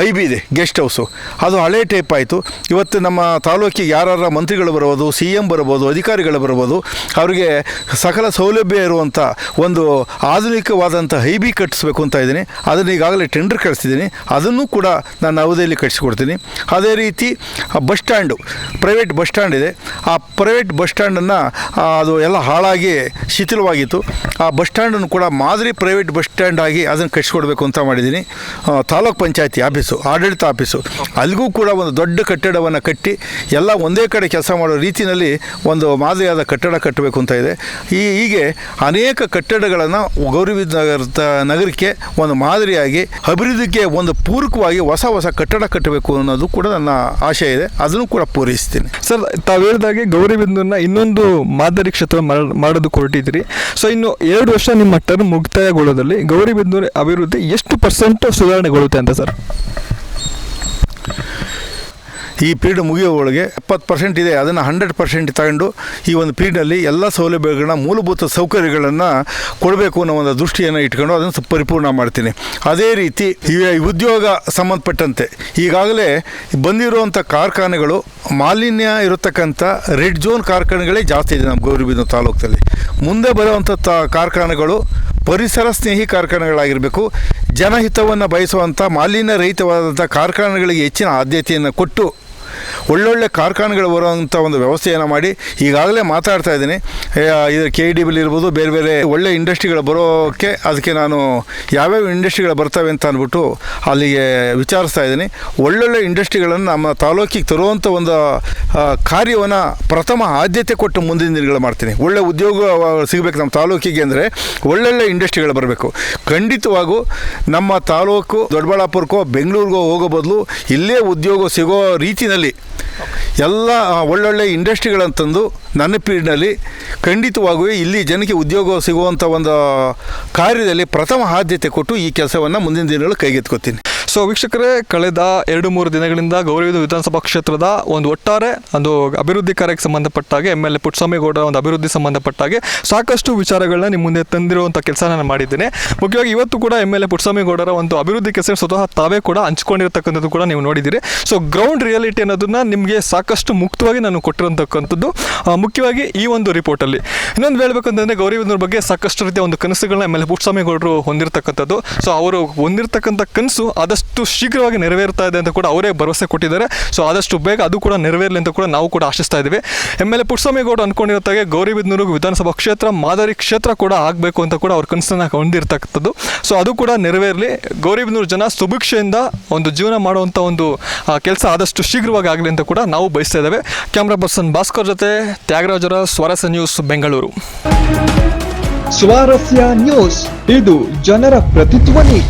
IB ಇದೆ, ಗೆಸ್ಟ್ ಹೌಸು, ಅದು ಹಳೆ ಟೈಪ್ ಆಯಿತು. ಇವತ್ತು ನಮ್ಮ ತಾಲೂಕಿಗೆ ಯಾರ ಮಂತ್ರಿಗಳು ಬರ್ಬೋದು, CM ಬರ್ಬೋದು, ಅಧಿಕಾರಿಗಳು ಬರ್ಬೋದು, ಅವರಿಗೆ ಸಕಲ ಸೌಲಭ್ಯ ಇರುವಂಥ ಒಂದು ಆಧುನಿಕವಾದಂಥ IB ಕಟ್ಟಿಸ್ಬೇಕು ಅಂತ ಇದ್ದೀನಿ. ಅದನ್ನು ಈಗಾಗಲೇ ಟೆಂಡರ್ ಕಳಿಸ್ತಿದ್ದೀನಿ, ಅದನ್ನು ಕೂಡ ನಾನು ಅವಧಿಯಲ್ಲಿ ಕಟ್ಟಿಸ್ಕೊಡ್ತೀನಿ. ಅದೇ ರೀತಿ bus stand, private bus stand ಇದೆ. ಆ ಪ್ರೈವೇಟ್ ಬಸ್ ಸ್ಟ್ಯಾಂಡನ್ನು ಅದು ಎಲ್ಲ ಹಾಳಾಗಿ ಶಿಥಿಲವಾಗಿತ್ತು. ಆ ಬಸ್ ಸ್ಟ್ಯಾಂಡನ್ನು ಕೂಡ ಮಾದರಿ ಪ್ರೈವೇಟ್ ಬಸ್ ಸ್ಟ್ಯಾಂಡ್ ಆಗಿ ಅದನ್ನು ಕಟ್ಟಿಸ್ಕೊಡ್ಬೇಕು ಅಂತ ಮಾಡಿದ್ದೀನಿ. ತಾಲೂಕ್ ಪಂಚಾಯತಿ ಆಫೀಸು, ಆಡಳಿತ ಆಫೀಸು, ಅಲ್ಲಿಗೂ ಕೂಡ ಒಂದು ದೊಡ್ಡ ಕಟ್ಟಡವನ್ನು ಕಟ್ಟಿ ಎಲ್ಲ ಒಂದೇ ಕಡೆ ಕೆಲಸ ಮಾಡೋ ರೀತಿಯಲ್ಲಿ ಒಂದು ಮಾದರಿಯಾದ ಕಟ್ಟಡ ಕಟ್ಟಬೇಕು ಅಂತ ಇದೆ. ಹೀಗೆ ಅನೇಕ ಕಟ್ಟಡಗಳನ್ನು ಗೌರಿಬಿದನೂರು ನಗರಕ್ಕೆ ಒಂದು ಮಾದರಿಯಾಗಿ ಅಭಿವೃದ್ಧಿಗೆ ಒಂದು ಪೂರಕವಾಗಿ ಹೊಸ ಕಟ್ಟಡ ಕಟ್ಟಬೇಕು ಅನ್ನೋದು ಕೂಡ ನನ್ನ ಆಶೆ ಇದೆ. ಅದನ್ನು ಕೂಡ ಪೂರೈಸ್ತೀನಿ. ಸರ್, ತಾವು ಹೇಳಿದಾಗೆ ಗೌರಿಬಿದನೂರನ್ನ ಇನ್ನೊಂದು ಮಾದರಿ ಕ್ಷೇತ್ರ ಮಾಡೋದು ಹೊರಟಿದ್ದೀರಿ. ಸೊ ಇನ್ನು 2 ವರ್ಷ ನಿಮ್ಮ ಟರ್ಮ್ ಮುಕ್ತಾಯಗೊಳ್ಳೋದಲ್ಲಿ ಗೌರಿಬಿದನೂರು ಅಭಿವೃದ್ಧಿ ಎಷ್ಟು % ಸುಧಾರಣೆಗೊಳ್ಳುತ್ತೆ ಅಂತ ಸರ್? ಈ ಪೀರಿಯಡ್ ಮುಗಿಯೋ ಒಳಗೆ 70% ಇದೆ, ಅದನ್ನು 100% ತಗೊಂಡು ಈ ಒಂದು ಪೀರಿಯಡ್ನಲ್ಲಿ ಎಲ್ಲ ಸೌಲಭ್ಯಗಳನ್ನ, ಮೂಲಭೂತ ಸೌಕರ್ಯಗಳನ್ನು ಕೊಡಬೇಕು ಅನ್ನೋ ಒಂದು ದೃಷ್ಟಿಯನ್ನು ಇಟ್ಕೊಂಡು ಅದನ್ನು ಪರಿಪೂರ್ಣ ಮಾಡ್ತೀನಿ. ಅದೇ ರೀತಿ ಈ ಉದ್ಯೋಗ ಸಂಬಂಧಪಟ್ಟಂತೆ ಈಗಾಗಲೇ ಬಂದಿರುವಂಥ ಕಾರ್ಖಾನೆಗಳು ಮಾಲಿನ್ಯ ಇರತಕ್ಕಂಥ ರೆಡ್ ಝೋನ್ ಕಾರ್ಖಾನೆಗಳೇ ಜಾಸ್ತಿ ಇದೆ ನಮ್ಮ ಗೌರಿಬಿದನೂರು ತಾಲೂಕಿನಲ್ಲಿ. ಮುಂದೆ ಬರುವಂಥ ಕಾರ್ಖಾನೆಗಳು ಪರಿಸರ ಸ್ನೇಹಿ ಕಾರ್ಖಾನೆಗಳಾಗಿರಬೇಕು. ಜನಹಿತವನ್ನು ಬಯಸುವಂಥ ಮಾಲಿನ್ಯ ರಹಿತವಾದಂಥ ಕಾರ್ಖಾನೆಗಳಿಗೆ ಹೆಚ್ಚಿನ ಆದ್ಯತೆಯನ್ನು ಕೊಟ್ಟು ಒಳ್ಳೊಳ್ಳೆ ಕಾರ್ಖಾನೆಗಳು ಬರುವಂಥ ಒಂದು ವ್ಯವಸ್ಥೆಯನ್ನು ಮಾಡಿ ಈಗಾಗಲೇ ಮಾತಾಡ್ತಾ ಇದ್ದೀನಿ. ಇದು KDB ಇರ್ಬೋದು, ಬೇರೆ ಬೇರೆ ಒಳ್ಳೆ ಇಂಡಸ್ಟ್ರಿಗಳು ಬರೋಕ್ಕೆ ಅದಕ್ಕೆ ನಾನು ಯಾವ್ಯಾವ ಇಂಡಸ್ಟ್ರಿಗಳು ಬರ್ತವೆ ಅಂತ ಅಂದ್ಬಿಟ್ಟು ಅಲ್ಲಿಗೆ ವಿಚಾರಿಸ್ತಾ ಇದ್ದೀನಿ. ಒಳ್ಳೊಳ್ಳೆ ಇಂಡಸ್ಟ್ರಿಗಳನ್ನು ನಮ್ಮ ತಾಲೂಕಿಗೆ ತರುವಂಥ ಒಂದು ಕಾರ್ಯವನ್ನು ಪ್ರಥಮ ಆದ್ಯತೆ ಕೊಟ್ಟು ಮುಂದಿನ ದಿನಗಳು ಮಾಡ್ತೀನಿ. ಒಳ್ಳೆ ಉದ್ಯೋಗ ಸಿಗಬೇಕು ನಮ್ಮ ತಾಲೂಕಿಗೆ ಅಂದರೆ ಒಳ್ಳೊಳ್ಳೆ ಇಂಡಸ್ಟ್ರಿಗಳು ಬರಬೇಕು. ಖಂಡಿತವಾಗೂ ನಮ್ಮ ತಾಲೂಕು ದೊಡ್ಡಬಳ್ಳಾಪುರಕ್ಕೋ ಬೆಂಗಳೂರಿಗೋ ಹೋಗೋ ಬದಲು ಇಲ್ಲೇ ಉದ್ಯೋಗ ಸಿಗೋ ರೀತಿಯಲ್ಲಿ ಎಲ್ಲ ಒಳ್ಳೊಳ್ಳೆ ಇಂಡಸ್ಟ್ರಿಗಳಂತಂದು ನನ್ನ ಪೀರಿಯಡ್ನಲ್ಲಿ ಖಂಡಿತವಾಗೂ ಇಲ್ಲಿ ಜನಕ್ಕೆ ಉದ್ಯೋಗ ಸಿಗುವಂಥ ಒಂದು ಕಾರ್ಯದಲ್ಲಿ ಪ್ರಥಮ ಆದ್ಯತೆ ಕೊಟ್ಟು ಈ ಕೆಲಸವನ್ನು ಮುಂದಿನ ದಿನಗಳು ಕೈಗೆತ್ಕೋತೀನಿ. ಸೊ ವೀಕ್ಷಕರೇ, ಕಳೆದ 2-3 ದಿನಗಳಿಂದ ಗೌರಿಬಿದನೂರು ವಿಧಾನಸಭಾ ಕ್ಷೇತ್ರದ ಒಂದು ಒಟ್ಟಾರೆ ಒಂದು ಅಭಿವೃದ್ಧಿ ಕಾರ್ಯಕ್ಕೆ ಸಂಬಂಧಪಟ್ಟಾಗೆ MLA ಪುಟ್ಟಸ್ವಾಮಿಗೌಡ ಒಂದು ಅಭಿವೃದ್ಧಿ ಸಂಬಂಧಪಟ್ಟಾಗೆ ಸಾಕಷ್ಟು ವಿಚಾರಗಳನ್ನ ನಿಮ್ಮ ಮುಂದೆ ತಂದಿರುವಂಥ ಕೆಲಸ ನಾನು ಮಾಡಿದ್ದೇನೆ. ಮುಖ್ಯವಾಗಿ ಇವತ್ತು ಕೂಡ MLA ಪುಟ್ಟಸ್ವಾಮಿಗೌಡರ ಒಂದು ಅಭಿವೃದ್ಧಿ ಕೆಲಸ ಸ್ವತಃ ತಾವೇ ಕೂಡ ಹಂಚ್ಕೊಂಡಿರ್ತಕ್ಕಂಥದ್ದು ಕೂಡ ನೀವು ನೋಡಿದ್ದೀರಿ. ಸೊ ಗ್ರೌಂಡ್ ರಿಯಾಲಿಟಿ ಅನ್ನೋದನ್ನ ನಿಮಗೆ ಸಾಕಷ್ಟು ಮುಕ್ತವಾಗಿ ನಾನು ಕೊಟ್ಟಿರೋಂಥಕ್ಕಂಥದ್ದು ಮುಖ್ಯವಾಗಿ ಈ ಒಂದು ರಿಪೋರ್ಟಲ್ಲಿ. ಇನ್ನೊಂದು ಹೇಳಬೇಕಂತಂದರೆ ಗೌರಿಬಿದನೂರು ಬಗ್ಗೆ ಸಾಕಷ್ಟು ರೀತಿಯ ಒಂದು ಕನಸುಗಳನ್ನ MLA ಪುಟ್ಟಸ್ವಾಮಿಗೌಡರು ಹೊಂದಿರತಕ್ಕಂಥದ್ದು. ಸೊ ಅವರು ಹೊಂದಿರತಕ್ಕಂಥ ಕನಸು ಆದಷ್ಟು ಶೀಘ್ರವಾಗಿ ನೆರವೇರ್ತಾ ಇದೆ ಅಂತ ಕೂಡ ಅವರೇ ಭರವಸೆ ಕೊಟ್ಟಿದ್ದಾರೆ. ಸೊ ಆದಷ್ಟು ಬೇಗ ಅದು ಕೂಡ ನೆರವೇರಲಿ ಅಂತ ಕೂಡ ನಾವು ಕೂಡ ಆಶಿಸ್ತಾ ಇದ್ದೀವಿ. MLA ಪುಟ್ಟಸ್ವಾಮಿಗೌಡ ಅಂದ್ಕೊಂಡಿರೋತ್ತಾಗೆ ಗೌರಿಬಿದನೂರು ವಿಧಾನಸಭಾ ಕ್ಷೇತ್ರ ಮಾದರಿ ಕ್ಷೇತ್ರ ಕೂಡ ಆಗಬೇಕು ಅಂತ ಕೂಡ ಅವ್ರ ಕನಸನ್ನು ಹೊಂದಿರತಕ್ಕಂಥದ್ದು. ಸೊ ಅದು ಕೂಡ ನೆರವೇರಲಿ. ಗೌರಿಬಿದನೂರು ಜನ ಸುಭಿಕ್ಷೆಯಿಂದ ಒಂದು ಜೀವನ ಮಾಡುವಂಥ ಒಂದು ಕೆಲಸ ಆದಷ್ಟು ಶೀಘ್ರವಾಗಿ ಆಗಲಿ ಅಂತ ಕೂಡ ನಾವು ಬಯಸ್ತಾ ಇದ್ದೇವೆ. ಕ್ಯಾಮ್ರಾ ಪರ್ಸನ್ ಭಾಸ್ಕರ್ ಜೊತೆ ತ್ಯಾಗರಾಜರ ಸ್ವಾರಸ್ಯ ನ್ಯೂಸ್, ಬೆಂಗಳೂರು. ಸ್ವಾರಸ್ಯ ನ್ಯೂಸ್, ಇದು ಜನರ ಪ್ರತಿಧ್ವನಿ.